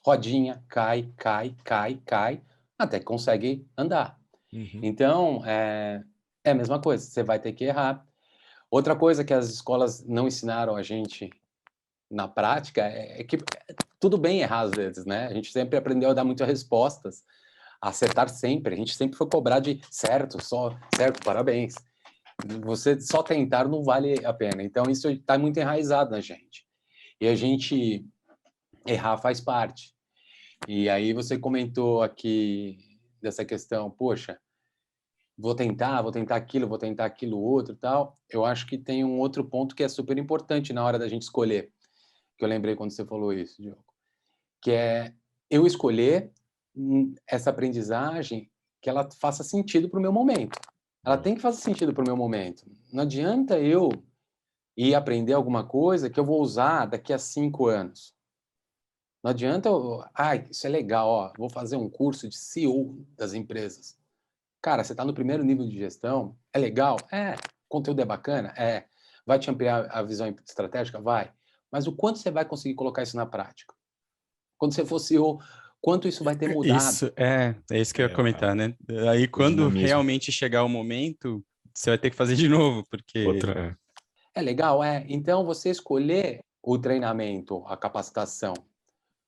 rodinha, cai, até que consegue andar. Uhum. Então, é a mesma coisa. Você vai ter que errar. Outra coisa que as escolas não ensinaram a gente na prática é que tudo bem errar às vezes, né? A gente sempre aprendeu a dar muitas respostas, a acertar sempre. A gente sempre foi cobrar de certo, só certo, parabéns. Você só tentar não vale a pena. Então, isso está muito enraizado na gente. E a gente errar faz parte. E aí você comentou aqui dessa questão, poxa, vou tentar aquilo outro e tal. Eu acho que tem um outro ponto que é super importante na hora da gente escolher, que eu lembrei quando você falou isso, Diogo, que é eu escolher essa aprendizagem que ela faça sentido para o meu momento. Ela tem que fazer sentido para o meu momento. Não adianta eu ir aprender alguma coisa que eu vou usar daqui a 5 anos. Não adianta isso é legal, ó, vou fazer um curso de CEO das empresas. Cara, você está no primeiro nível de gestão, é legal? É. O conteúdo é bacana? É. Vai te ampliar a visão estratégica? Vai. Mas o quanto você vai conseguir colocar isso na prática? Quando você for CEO, quanto isso vai ter mudado? Isso, é isso que eu ia comentar, né? Aí, o quando dinamismo. realmente chegar o momento, você vai ter que fazer de novo, porque... É legal, é. Então, você escolher o treinamento, a capacitação,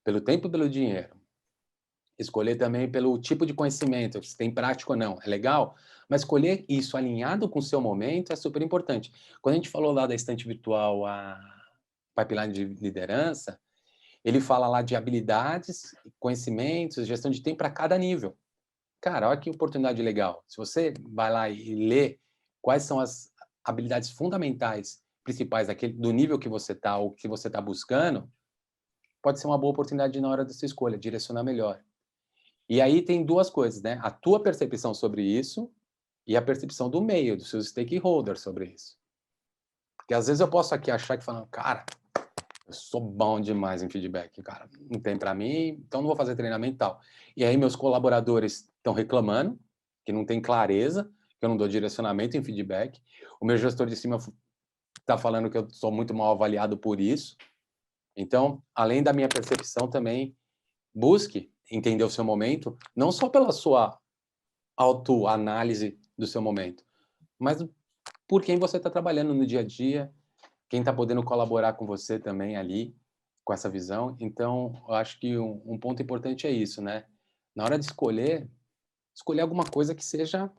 pelo tempo e pelo dinheiro, escolher também pelo tipo de conhecimento, se tem prático ou não, é legal, mas escolher isso alinhado com o seu momento é super importante. Quando a gente falou lá da estante virtual, a pipeline de liderança, ele fala lá de habilidades, conhecimentos, gestão de tempo para cada nível. Cara, olha que oportunidade legal. Se você vai lá e lê quais são as habilidades fundamentais, principais do nível que você está ou que você está buscando, pode ser uma boa oportunidade na hora da sua escolha, direcionar melhor. E aí tem duas coisas, né? A tua percepção sobre isso e a percepção do meio, dos seus stakeholders sobre isso. Porque às vezes eu posso aqui achar que falando, cara, eu sou bom demais em feedback, cara, não tem para mim, então não vou fazer treinamento e tal. E aí meus colaboradores estão reclamando, que não tem clareza, que eu não dou direcionamento em feedback. O meu gestor de cima está falando que eu sou muito mal avaliado por isso. Então, além da minha percepção também, busque entender o seu momento, não só pela sua autoanálise do seu momento, mas por quem você está trabalhando no dia a dia, quem está podendo colaborar com você também ali, com essa visão. Então, eu acho que um ponto importante é isso, né? Na hora de escolher alguma coisa que seja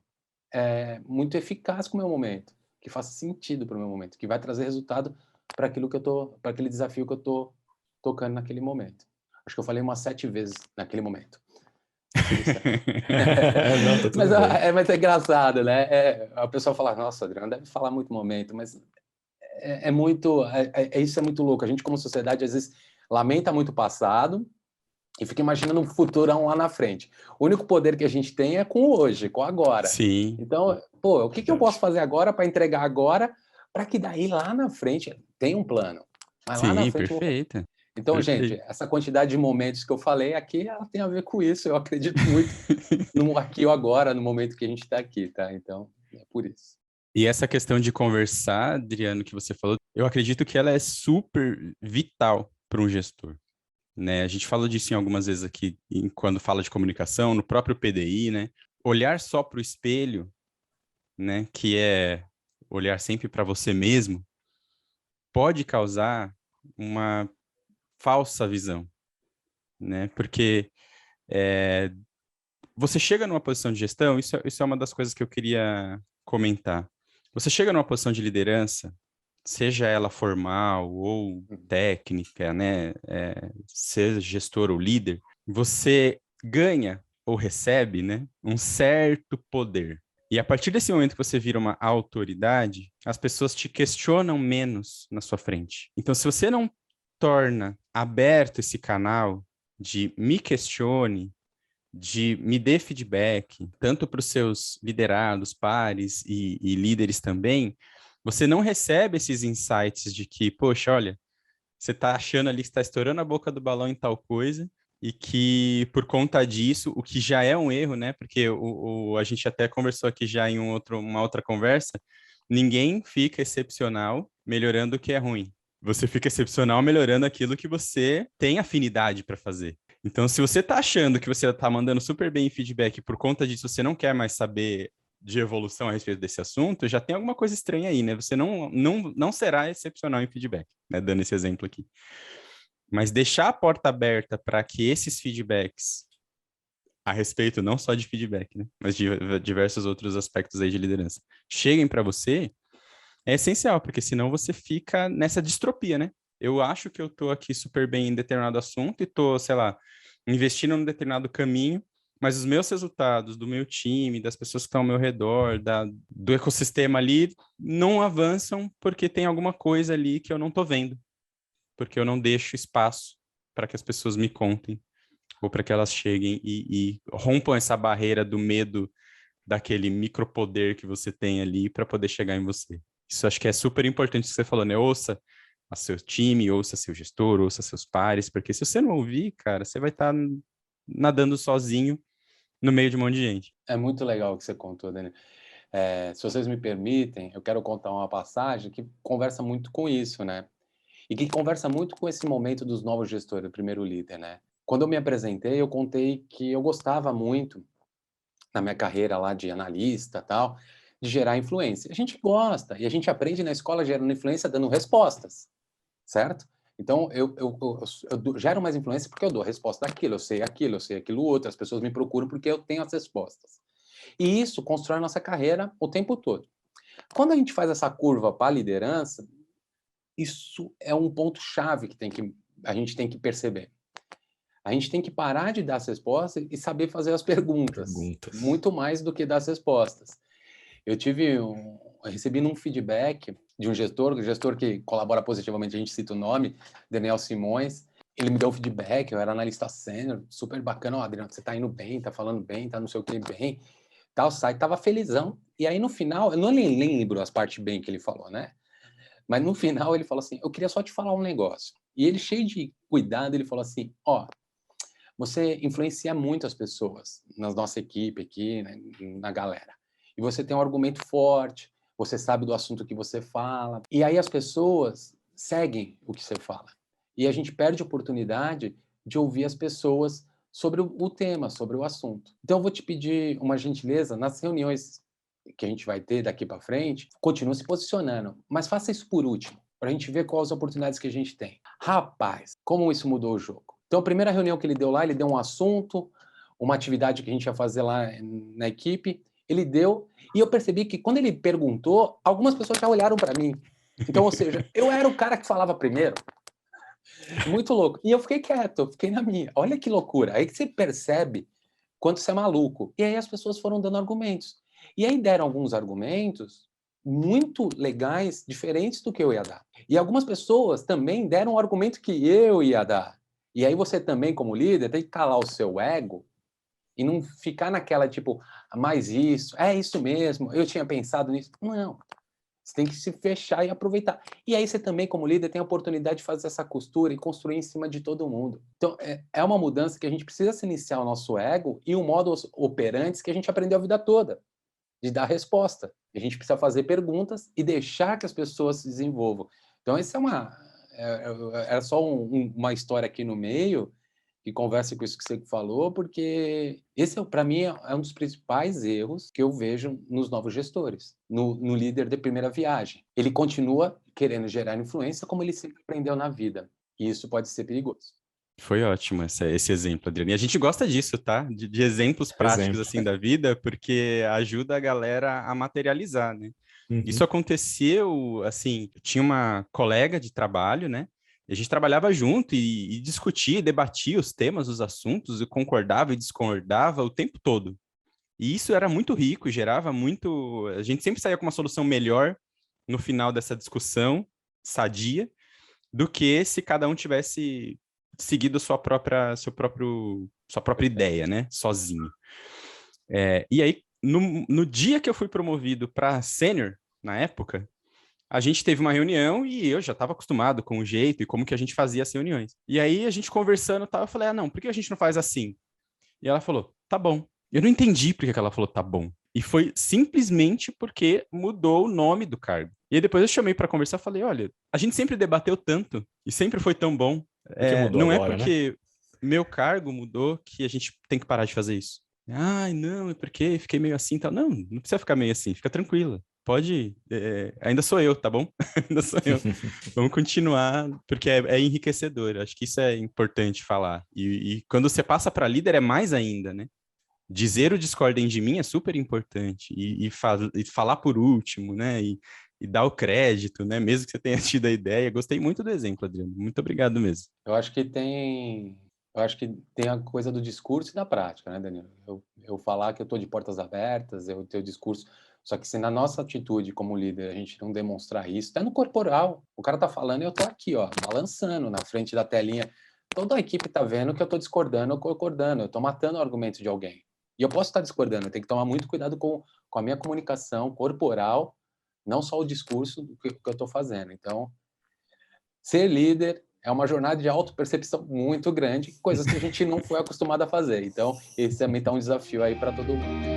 muito eficaz com o meu momento, que faça sentido para o meu momento, que vai trazer resultado para aquele desafio que eu estou tocando naquele momento. Acho que eu falei umas 7 vezes naquele momento. Não, tá tudo mas, bem. mas é engraçado, né? A pessoa fala, nossa, Adriano, deve falar muito momento, mas isso é muito louco. A gente, como sociedade, às vezes lamenta muito o passado e fica imaginando um futurão lá na frente. O único poder que a gente tem é com o hoje, com o agora. Sim. Então, o que eu posso fazer agora para entregar agora, para que daí lá na frente tem um plano. Mas Sim, lá na frente perfeita. Então, Perfeito. gente, essa quantidade de momentos que eu falei aqui, ela tem a ver com isso. Eu acredito muito no aqui ou agora, no momento que a gente está aqui, tá? Então, é por isso. E essa questão de conversar, Adriano, que você falou, eu acredito que ela é super vital para um gestor, né? A gente fala disso em algumas vezes aqui, quando fala de comunicação, no próprio PDI, né? Olhar só para o espelho, né? Que é olhar sempre para você mesmo, pode causar uma falsa visão, né? Porque você chega numa posição de gestão, isso é uma das coisas que eu queria comentar. Você chega numa posição de liderança, seja ela formal ou técnica, né? Seja gestor ou líder, você ganha ou recebe, né, um certo poder. E a partir desse momento que você vira uma autoridade, as pessoas te questionam menos na sua frente. Então, se você não torna aberto esse canal de me questione, de me dê feedback, tanto para os seus liderados, pares e líderes também, você não recebe esses insights de que, poxa, olha, você está achando ali que está estourando a boca do balão em tal coisa, e que por conta disso, o que já é um erro, né? Porque a gente até conversou aqui já em uma outra conversa, ninguém fica excepcional melhorando o que é ruim. Você fica excepcional melhorando aquilo que você tem afinidade para fazer. Então, se você está achando que você está mandando super bem em feedback e por conta disso você não quer mais saber de evolução a respeito desse assunto, já tem alguma coisa estranha aí, né? Você não será excepcional em feedback, né? Dando esse exemplo aqui. Mas deixar a porta aberta para que esses feedbacks, a respeito não só de feedback, né, mas de diversos outros aspectos aí de liderança, cheguem para você, é essencial, porque senão você fica nessa distropia, né? Eu acho que eu tô aqui super bem em determinado assunto e tô, sei lá, investindo num determinado caminho, mas os meus resultados, do meu time, das pessoas que estão ao meu redor, do ecossistema ali, não avançam porque tem alguma coisa ali que eu não tô vendo, porque eu não deixo espaço para que as pessoas me contem, ou para que elas cheguem e rompam essa barreira do medo daquele micropoder que você tem ali para poder chegar em você. Isso acho que é super importante que você falou, né? Ouça a seu time, ouça seu gestor, ouça seus pares, porque se você não ouvir, cara, você vai estar nadando sozinho no meio de um monte de gente. É muito legal o que você contou, Dani. Se vocês me permitem, eu quero contar uma passagem que conversa muito com isso, né? E que conversa muito com esse momento dos novos gestores, do primeiro líder, né? Quando eu me apresentei, eu contei que eu gostava muito, na minha carreira lá de analista e tal, de gerar influência. A gente gosta, e a gente aprende na escola gerando influência dando respostas, certo? Então, eu gero mais influência porque eu dou a resposta daquilo, eu sei aquilo outro, as pessoas me procuram porque eu tenho as respostas. E isso constrói a nossa carreira o tempo todo. Quando a gente faz essa curva para a liderança, isso é um ponto-chave que a gente tem que perceber. A gente tem que parar de dar as respostas e saber fazer as perguntas. Muito mais do que dar as respostas. Eu recebi um feedback de um gestor que colabora positivamente, a gente cita o nome, Daniel Simões. Ele me deu um feedback, eu era analista sênior, super bacana. Ó, Adriano, você tá indo bem, tá falando bem, tá não sei o que bem. Tal, site, tava felizão. E aí no final, eu não lembro as partes bem que ele falou, né? Mas no final ele falou assim, eu queria só te falar um negócio. E ele, cheio de cuidado, ele falou assim, ó, você influencia muito as pessoas na nossa equipe aqui, né, na galera. E você tem um argumento forte, você sabe do assunto que você fala. E aí as pessoas seguem o que você fala. E a gente perde a oportunidade de ouvir as pessoas sobre o tema, sobre o assunto. Então eu vou te pedir uma gentileza nas reuniões que a gente vai ter daqui para frente, continue se posicionando, mas faça isso por último, para a gente ver quais as oportunidades que a gente tem. Rapaz, como isso mudou o jogo. Então, a primeira reunião que ele deu lá, ele deu um assunto, uma atividade que a gente ia fazer lá na equipe, ele deu, e eu percebi que quando ele perguntou, algumas pessoas já olharam para mim. Então, ou seja, eu era o cara que falava primeiro. Muito louco. E eu fiquei quieto, eu fiquei na minha. Olha que loucura. Aí que você percebe quanto você é maluco. E aí as pessoas foram dando argumentos. E aí deram alguns argumentos muito legais, diferentes do que eu ia dar. E algumas pessoas também deram um argumento que eu ia dar. E aí você também, como líder, tem que calar o seu ego e não ficar naquela, tipo, mais isso, é isso mesmo, eu tinha pensado nisso. Não. Você tem que se fechar e aproveitar. E aí você também, como líder, tem a oportunidade de fazer essa costura e construir em cima de todo mundo. Então, é uma mudança que a gente precisa se iniciar o nosso ego e um modus operandi que a gente aprendeu a vida toda, de dar resposta. A gente precisa fazer perguntas e deixar que as pessoas se desenvolvam. Então, esse era só uma história aqui no meio que conversa com isso que você falou, porque esse, para mim, é um dos principais erros que eu vejo nos novos gestores, no líder de primeira viagem. Ele continua querendo gerar influência como ele sempre aprendeu na vida, e isso pode ser perigoso. Foi ótimo esse exemplo, Adriano. E a gente gosta disso, tá? De exemplos práticos, assim, da vida, porque ajuda a galera a materializar, né? Uhum. Isso aconteceu, assim, tinha uma colega de trabalho, né? A gente trabalhava junto e discutia, debatia os temas, os assuntos, e concordava e discordava o tempo todo. E isso era muito rico, gerava muito... A gente sempre saía com uma solução melhor no final dessa discussão sadia do que se cada um tivesse seguido sua própria ideia, né? Sozinho. E aí, no dia que eu fui promovido para sênior, na época, a gente teve uma reunião e eu já estava acostumado com o jeito e como que a gente fazia as reuniões. E aí, a gente conversando, eu falei, não, por que a gente não faz assim? E ela falou, tá bom. Eu não entendi por que ela falou, tá bom. E foi simplesmente porque mudou o nome do cargo. E aí depois eu chamei para conversar e falei, olha, a gente sempre debateu tanto e sempre foi tão bom. Não agora, é porque meu cargo mudou que a gente tem que parar de fazer isso. Ai, não, é porque fiquei meio assim e tal. Não precisa ficar meio assim, fica tranquila. Pode, ainda sou eu, tá bom? Ainda sou eu. Vamos continuar, porque é enriquecedor. Acho que isso é importante falar. E quando você passa para líder, é mais ainda, né? Dizer o discordem de mim é super importante. E falar por último, né? E dar o crédito, né? Mesmo que você tenha tido a ideia. Gostei muito do exemplo, Adriano. Muito obrigado mesmo. Eu acho que tem a coisa do discurso e da prática, né, Danilo? Eu falar que eu estou de portas abertas, eu ter o discurso. Só que se na nossa atitude como líder a gente não demonstrar isso, até no corporal, o cara tá falando e eu tô aqui, ó, balançando na frente da telinha. Toda a equipe tá vendo que eu tô discordando ou concordando, eu tô matando o argumento de alguém. E eu posso estar discordando, eu tenho que tomar muito cuidado com a minha comunicação corporal, não só o discurso do que eu tô fazendo. Então, ser líder é uma jornada de autopercepção muito grande, coisas que a gente não foi acostumado a fazer. Então, esse também está um desafio aí para todo mundo.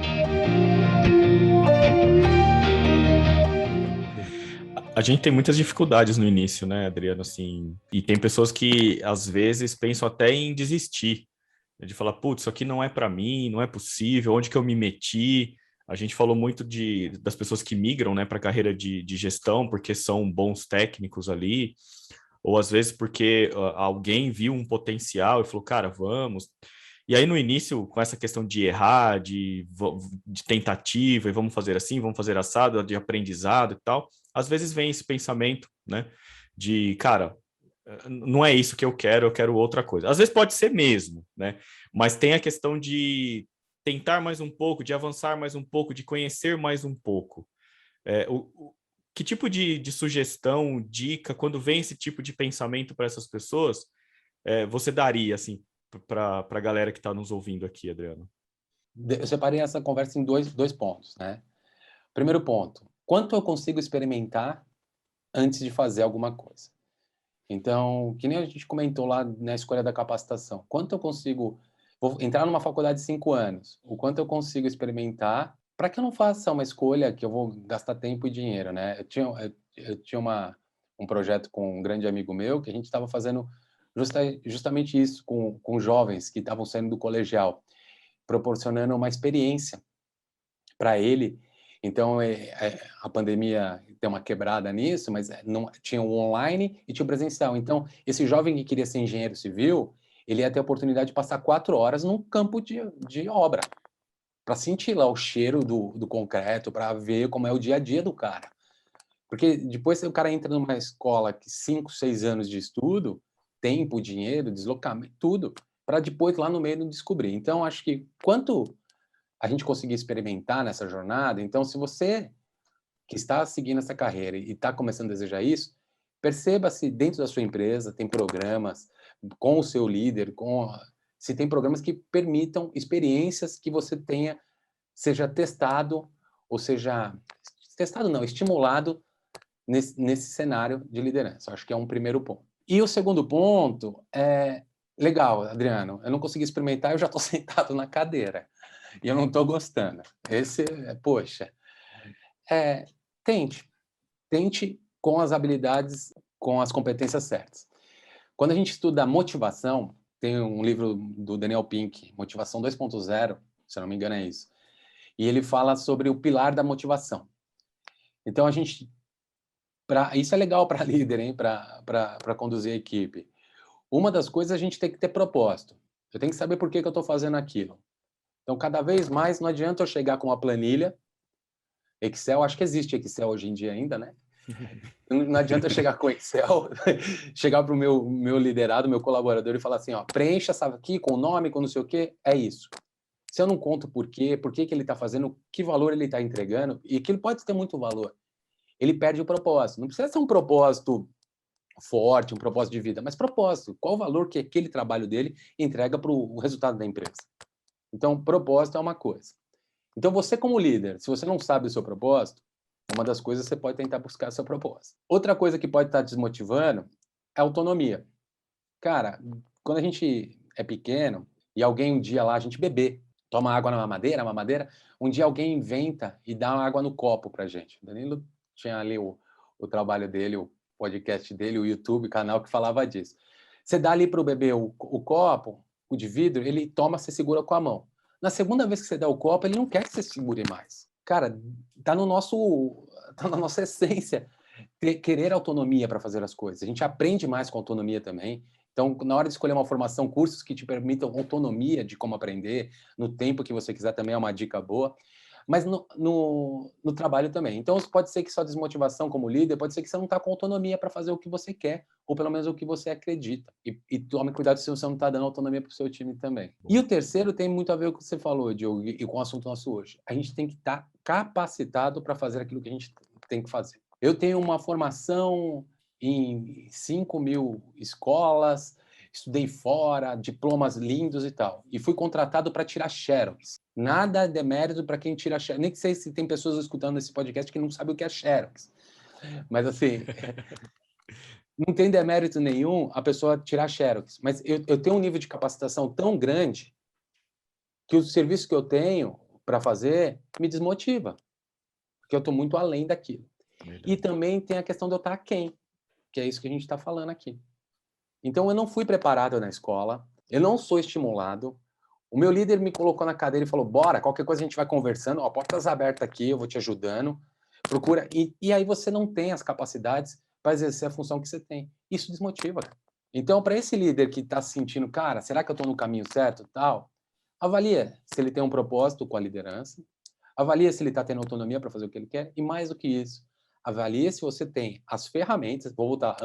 A gente tem muitas dificuldades no início, né, Adriano, assim, e tem pessoas que às vezes pensam até em desistir, de falar, putz, isso aqui não é para mim, não é possível, onde que eu me meti? A gente falou muito das pessoas que migram, né, para a carreira de gestão, porque são bons técnicos ali, ou às vezes porque alguém viu um potencial e falou, cara, vamos. E aí no início, com essa questão de errar, de tentativa, e vamos fazer assim, vamos fazer assado, de aprendizado e tal, às vezes vem esse pensamento, né, de, cara, não é isso que eu quero outra coisa. Às vezes pode ser mesmo, né, mas tem a questão de tentar mais um pouco, de avançar mais um pouco, de conhecer mais um pouco. Que tipo de sugestão, dica, quando vem esse tipo de pensamento para essas pessoas, você daria, assim, para a galera que está nos ouvindo aqui, Adriano? Eu separei essa conversa em dois pontos, né? Primeiro ponto, quanto eu consigo experimentar antes de fazer alguma coisa? Então, que nem a gente comentou lá na escolha da capacitação, quanto eu consigo... Vou entrar numa faculdade de 5 anos, o quanto eu consigo experimentar para que eu não faça uma escolha que eu vou gastar tempo e dinheiro, né? Eu tinha um projeto com um grande amigo meu que a gente estava fazendo justamente isso com jovens que estavam saindo do colegial, proporcionando uma experiência para ele. Então, a pandemia tem uma quebrada nisso, mas não tinha o online e tinha o presencial. Então, esse jovem que queria ser engenheiro civil, ele ia ter a oportunidade de passar 4 horas num campo de obra, para sentir lá o cheiro do concreto, para ver como é o dia a dia do cara. Porque depois o cara entra numa escola que 5, 6 anos de estudo, tempo, dinheiro, deslocamento, tudo, para depois lá no meio não descobrir. Então, acho que quanto a gente conseguir experimentar nessa jornada, então se você que está seguindo essa carreira e está começando a desejar isso, perceba se dentro da sua empresa tem programas com o seu líder, se tem programas que permitam experiências que você tenha, seja testado, ou seja, testado não, estimulado nesse cenário de liderança. Acho que é um primeiro ponto. E o segundo ponto é, legal, Adriano, eu não consegui experimentar, eu já estou sentado na cadeira e eu não estou gostando. Poxa, tente. Tente com as habilidades, com as competências certas. Quando a gente estuda motivação, tem um livro do Daniel Pink, Motivação 2.0, se eu não me engano é isso, e ele fala sobre o pilar da motivação. Então, isso é legal para líder, hein? Para conduzir a equipe. Uma das coisas a gente tem que ter propósito. Eu tenho que saber por que eu estou fazendo aquilo. Então, cada vez mais, não adianta eu chegar com uma planilha, Excel, acho que existe Excel hoje em dia ainda, né? Não adianta eu chegar com Excel, chegar para o meu liderado, meu colaborador e falar assim, ó, preencha essa aqui com o nome, com não sei o quê, é isso. Se eu não conto por que ele está fazendo, que valor ele está entregando, e aquilo pode ter muito valor, ele perde o propósito. Não precisa ser um propósito forte, um propósito de vida, mas propósito. Qual o valor que aquele trabalho dele entrega para o resultado da empresa? Então, propósito é uma coisa. Então, você como líder, se você não sabe o seu propósito, uma das coisas você pode tentar buscar seu propósito. Outra coisa que pode estar desmotivando é a autonomia. Cara, quando a gente é pequeno e alguém um dia lá, a gente beber, toma água na mamadeira, um dia alguém inventa e dá água no copo pra gente. O Danilo tinha ali o trabalho dele, o podcast dele, o YouTube, canal que falava disso. Você dá ali para o bebê o copo, o de vidro, ele toma, você segura com a mão. Na segunda vez que você dá o copo, ele não quer que você segure mais. Cara, tá no nosso tá na nossa essência, querer autonomia para fazer as coisas. A gente aprende mais com autonomia também. Então, na hora de escolher uma formação, cursos que te permitam autonomia de como aprender, no tempo que você quiser também é uma dica boa. Mas no trabalho também. Então, pode ser que sua desmotivação como líder, pode ser que você não está com autonomia para fazer o que você quer, ou pelo menos o que você acredita. E tome cuidado se você não está dando autonomia para o seu time também. E o terceiro tem muito a ver com o que você falou, Diogo, e com o assunto nosso hoje. A gente tem que estar capacitado para fazer aquilo que a gente tem que fazer. Eu tenho uma formação em 5.000 escolas, estudei fora, diplomas lindos e tal. E fui contratado para tirar xerox. Nada de mérito para quem tira xerox. Nem sei se tem pessoas escutando esse podcast que não sabem o que é xerox. Mas, assim, não tem demérito nenhum a pessoa tirar xerox. Mas eu tenho um nível de capacitação tão grande que o serviço que eu tenho para fazer me desmotiva. Porque eu estou muito além daquilo. Verdade. E também tem a questão de eu estar aquém, que é isso que a gente está falando aqui. Então, eu não fui preparado na escola, eu não sou estimulado. O meu líder me colocou na cadeira e falou, bora, qualquer coisa a gente vai conversando, ó, portas abertas aqui, eu vou te ajudando, procura. E aí você não tem as capacidades para exercer a função que você tem. Isso desmotiva, cara. Então, para esse líder que está se sentindo, cara, será que eu estou no caminho certo, tal? Avalia se ele tem um propósito com a liderança, avalia se ele está tendo autonomia para fazer o que ele quer, e mais do que isso, avalie se você tem as ferramentas, vou voltar,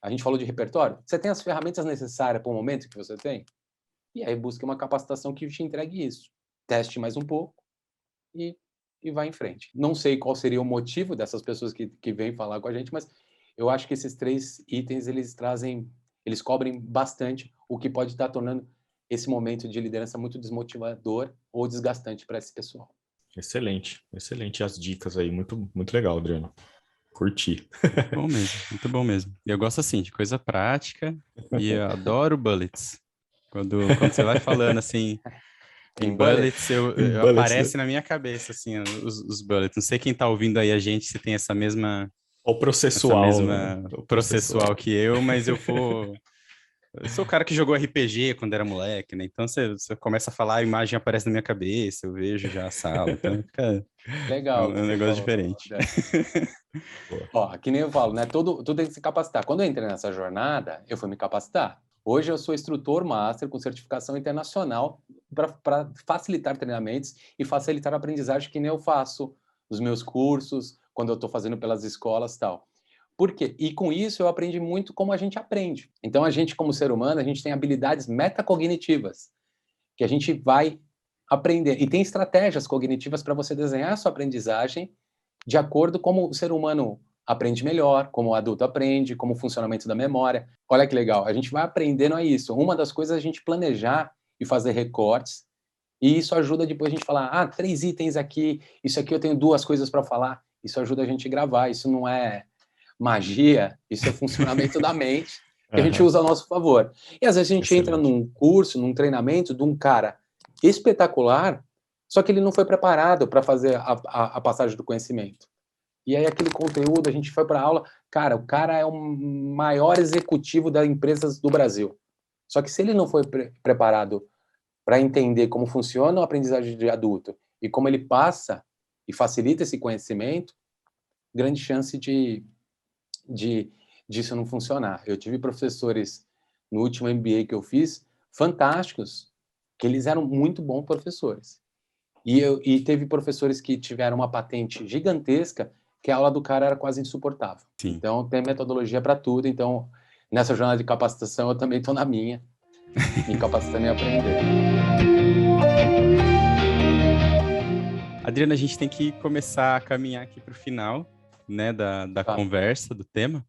a gente falou de repertório, você tem as ferramentas necessárias para o momento que você tem? E aí busque uma capacitação que te entregue isso. Teste mais um pouco e vá em frente. Não sei qual seria o motivo dessas pessoas que vêm falar com a gente, mas eu acho que esses 3 itens, eles cobrem bastante o que pode estar tornando esse momento de liderança muito desmotivador ou desgastante para esse pessoal. Excelente, excelente as dicas aí, muito, muito legal, Adriano. Curti. Muito bom mesmo. E eu gosto assim de coisa prática e eu adoro bullets. Quando você vai falando assim em bullets, eu aparece na minha cabeça assim os bullets. Não sei quem tá ouvindo aí a gente se tem essa mesma o processual, né? processual que eu, mas eu sou o cara que jogou RPG quando era moleque, né? Então você começa a falar, a imagem aparece na minha cabeça, eu vejo já a sala. Então fica legal, um negócio diferente. Ó, que nem eu falo, né? Tudo tem que se capacitar. Quando eu entrei nessa jornada, eu fui me capacitar. Hoje eu sou instrutor master com certificação internacional para facilitar treinamentos e facilitar a aprendizagem que nem eu faço nos meus cursos, quando eu estou fazendo pelas escolas e tal. Por quê? E com isso eu aprendi muito como a gente aprende. Então a gente, como ser humano, a gente tem habilidades metacognitivas que a gente vai aprender. E tem estratégias cognitivas para você desenhar a sua aprendizagem de acordo com como o ser humano aprende melhor, como o adulto aprende, como o funcionamento da memória. Olha que legal, a gente vai aprendendo a isso. Uma das coisas é a gente planejar e fazer recortes, e isso ajuda depois a gente falar, 3 itens aqui, isso aqui eu tenho 2 coisas para falar. Isso ajuda a gente a gravar, isso não é magia, isso é funcionamento da mente, que a gente usa a nosso favor. E às vezes a gente entra num curso, num treinamento de um cara espetacular, só que ele não foi preparado para fazer a passagem do conhecimento. E aí aquele conteúdo, a gente foi para a aula, cara, o cara é o maior executivo das empresas do Brasil. Só que se ele não foi preparado para entender como funciona a aprendizagem de adulto e como ele passa e facilita esse conhecimento, grande chance disso não funcionar. Eu tive professores no último MBA que eu fiz, fantásticos, que eles eram muito bons professores. E teve professores que tiveram uma patente gigantesca, que a aula do cara era quase insuportável. Sim. Então, tem metodologia para tudo. Então, nessa jornada de capacitação, eu também estou na minha, me capacitando e aprender. Adriana, a gente tem que começar a caminhar aqui para o final, né, da conversa, do tema.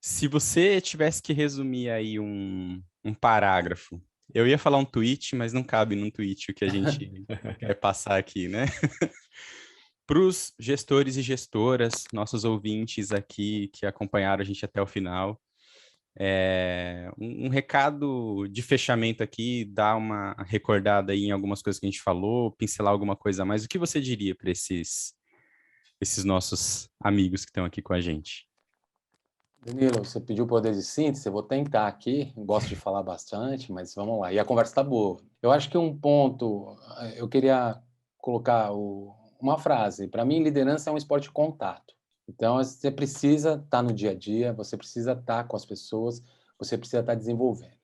Se você tivesse que resumir aí um parágrafo, eu ia falar um tweet, mas não cabe num tweet o que a gente quer passar aqui, né? Para os gestores e gestoras, nossos ouvintes aqui que acompanharam a gente até o final, um recado de fechamento aqui, dar uma recordada aí em algumas coisas que a gente falou, pincelar alguma coisa a mais, o que você diria para esses nossos amigos que estão aqui com a gente? Danilo, você pediu poder de síntese, eu vou tentar aqui, gosto de falar bastante, mas vamos lá, e a conversa está boa. Eu acho que um ponto, eu queria colocar uma frase, para mim liderança é um esporte de contato. Então, você precisa estar no dia a dia, você precisa estar com as pessoas, você precisa estar desenvolvendo.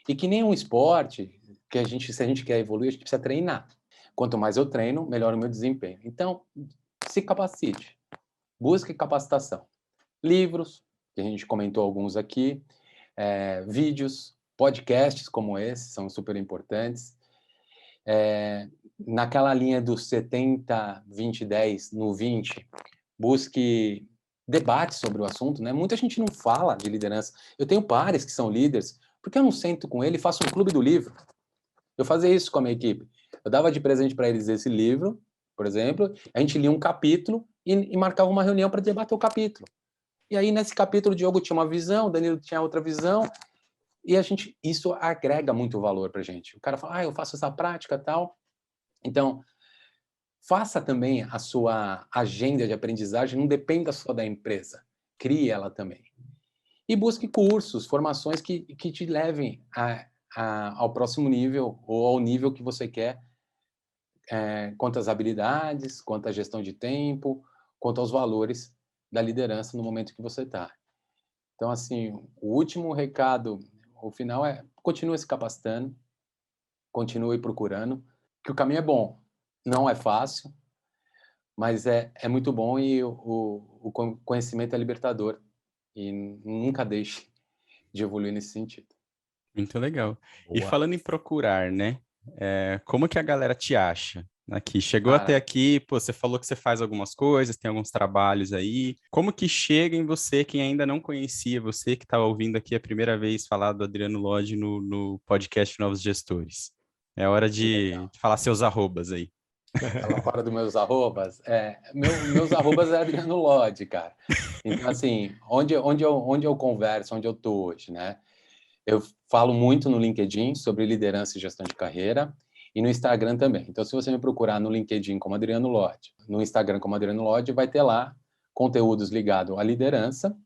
E que nem um esporte, se a gente quer evoluir, a gente precisa treinar. Quanto mais eu treino, melhor o meu desempenho. Então, se capacite, busque capacitação. Livros, que a gente comentou alguns aqui, vídeos, podcasts como esse, são super importantes. Naquela linha do 70, 20, 10, no 20, busque debate sobre o assunto, né? Muita gente não fala de liderança. Eu tenho pares que são líderes, porque eu não sento com ele e faço um clube do livro? Eu fazia isso com a minha equipe. Eu dava de presente para eles esse livro, por exemplo, a gente lia um capítulo e marcava uma reunião para debater o capítulo. E aí, nesse capítulo, o Diogo tinha uma visão, o Danilo tinha outra visão, e isso agrega muito valor para a gente. O cara fala, eu faço essa prática e tal. Então, faça também a sua agenda de aprendizagem, não dependa só da empresa, crie ela também. E busque cursos, formações que te levem ao próximo nível, ou ao nível que você quer, quanto às habilidades, quanto à gestão de tempo, quanto aos valores da liderança no momento que você está. Então, assim, o último recado, o final continue se capacitando, continue procurando, que o caminho é bom. Não é fácil, mas é muito bom e o conhecimento é libertador. E nunca deixe de evoluir nesse sentido. Muito legal. Boa. E falando em procurar, né? Como que a galera te acha? Aqui, chegou Cara, até aqui, pô, você falou que você faz algumas coisas, tem alguns trabalhos aí. Como que chega em você, quem ainda não conhecia, você que está ouvindo aqui a primeira vez falar do Adriano Lodge no podcast Novos Gestores? É hora de falar seus arrobas aí. Aquela hora dos meus arrobas, meus arrobas é Adriano Lodge, cara. Então, assim, onde eu converso, onde eu tô hoje, né? Eu falo muito no LinkedIn sobre liderança e gestão de carreira e no Instagram também. Então, se você me procurar no LinkedIn como Adriano Lodge, no Instagram como Adriano Lodge, vai ter lá conteúdos ligados à liderança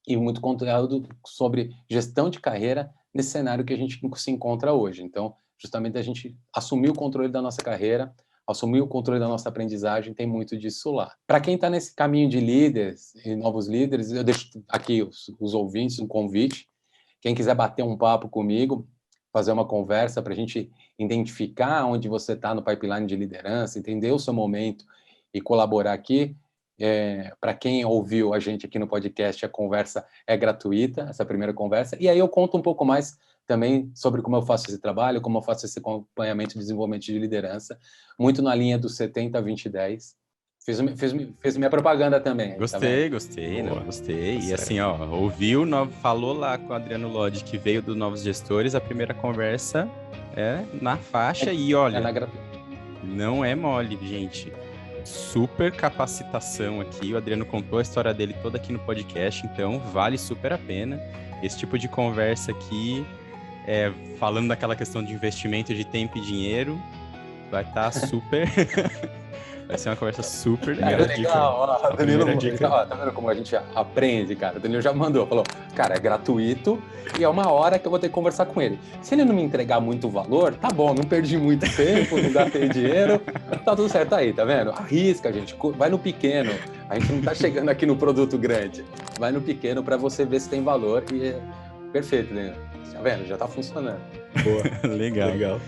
e muito conteúdo sobre gestão de carreira nesse cenário que a gente se encontra hoje. Então, justamente a gente assumir o controle da nossa carreira, assumir o controle da nossa aprendizagem, tem muito disso lá. Para quem está nesse caminho de líderes e novos líderes, eu deixo aqui os ouvintes um convite. Quem quiser bater um papo comigo, fazer uma conversa para a gente identificar onde você está no pipeline de liderança, entender o seu momento e colaborar aqui. Para quem ouviu a gente aqui no podcast, a conversa é gratuita, essa primeira conversa. E aí eu conto um pouco mais também sobre como eu faço esse trabalho, como eu faço esse acompanhamento e desenvolvimento de liderança, muito na linha do 70, 20, 10. Fiz minha propaganda também. Gostei, tá gostei, Boa. não, gostei. E Certo. assim, ó, ouviu, falou lá com o Adriano Lodge que veio do Novos Gestores, a primeira conversa é na faixa e olha, não é mole, gente. Super capacitação aqui, o Adriano contou a história dele toda aqui no podcast, então vale super a pena. Esse tipo de conversa aqui, falando daquela questão de investimento de tempo e dinheiro, vai estar super... Vai ser uma conversa super legal. Cara, legal, ó, Danilo, dica. ó, tá vendo como a gente aprende, cara? O Danilo já mandou, falou, cara, é gratuito e é uma hora que eu vou ter que conversar com ele. Se ele não me entregar muito valor, tá bom, não perdi muito tempo, não gastei dinheiro, tá tudo certo aí, tá vendo? Arrisca, gente, vai no pequeno. A gente não tá chegando aqui no produto grande. Vai no pequeno para você ver se tem valor e é perfeito, Danilo. Tá vendo? Já tá funcionando. Boa. Legal.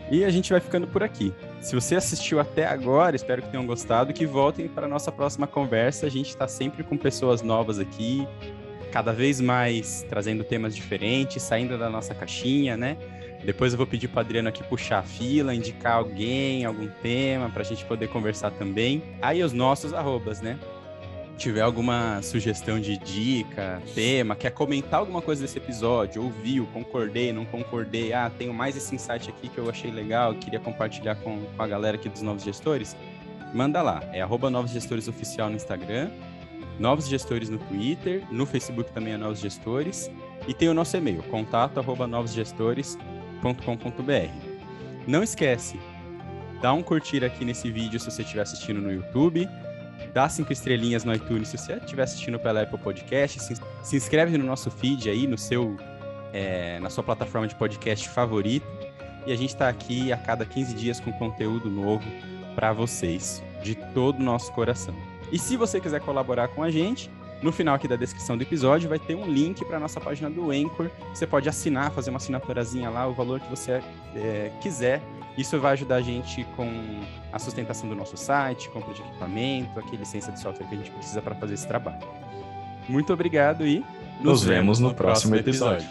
E a gente vai ficando por aqui. Se você assistiu até agora, espero que tenham gostado, que voltem para a nossa próxima conversa. A gente está sempre com pessoas novas aqui, cada vez mais trazendo temas diferentes, saindo da nossa caixinha, né? Depois eu vou pedir para o Adriano aqui puxar a fila, indicar alguém, algum tema, para a gente poder conversar também. Aí os nossos arrobas, né? Se tiver alguma sugestão de dica, tema, quer comentar alguma coisa desse episódio, ouviu, concordei, não concordei, tenho mais esse insight aqui que eu achei legal, queria compartilhar com a galera aqui dos Novos Gestores, manda lá, é @NovosGestoresOficial no Instagram, Novos Gestores no Twitter, no Facebook também é Novos Gestores, e tem o nosso e-mail, contato@novosgestores.com.br. Não esquece, dá um curtir aqui nesse vídeo se você estiver assistindo no YouTube, dá 5 estrelinhas no iTunes se você estiver assistindo pela Apple Podcast, se inscreve no nosso feed aí, na sua plataforma de podcast favorita, e a gente está aqui a cada 15 dias com conteúdo novo para vocês, de todo o nosso coração. E se você quiser colaborar com a gente, no final aqui da descrição do episódio vai ter um link para a nossa página do Anchor. Você pode assinar, fazer uma assinaturazinha lá, o valor que você quiser. Isso vai ajudar a gente com a sustentação do nosso site, compra de equipamento, aqui licença de software que a gente precisa para fazer esse trabalho. Muito obrigado e nos vemos no próximo episódio.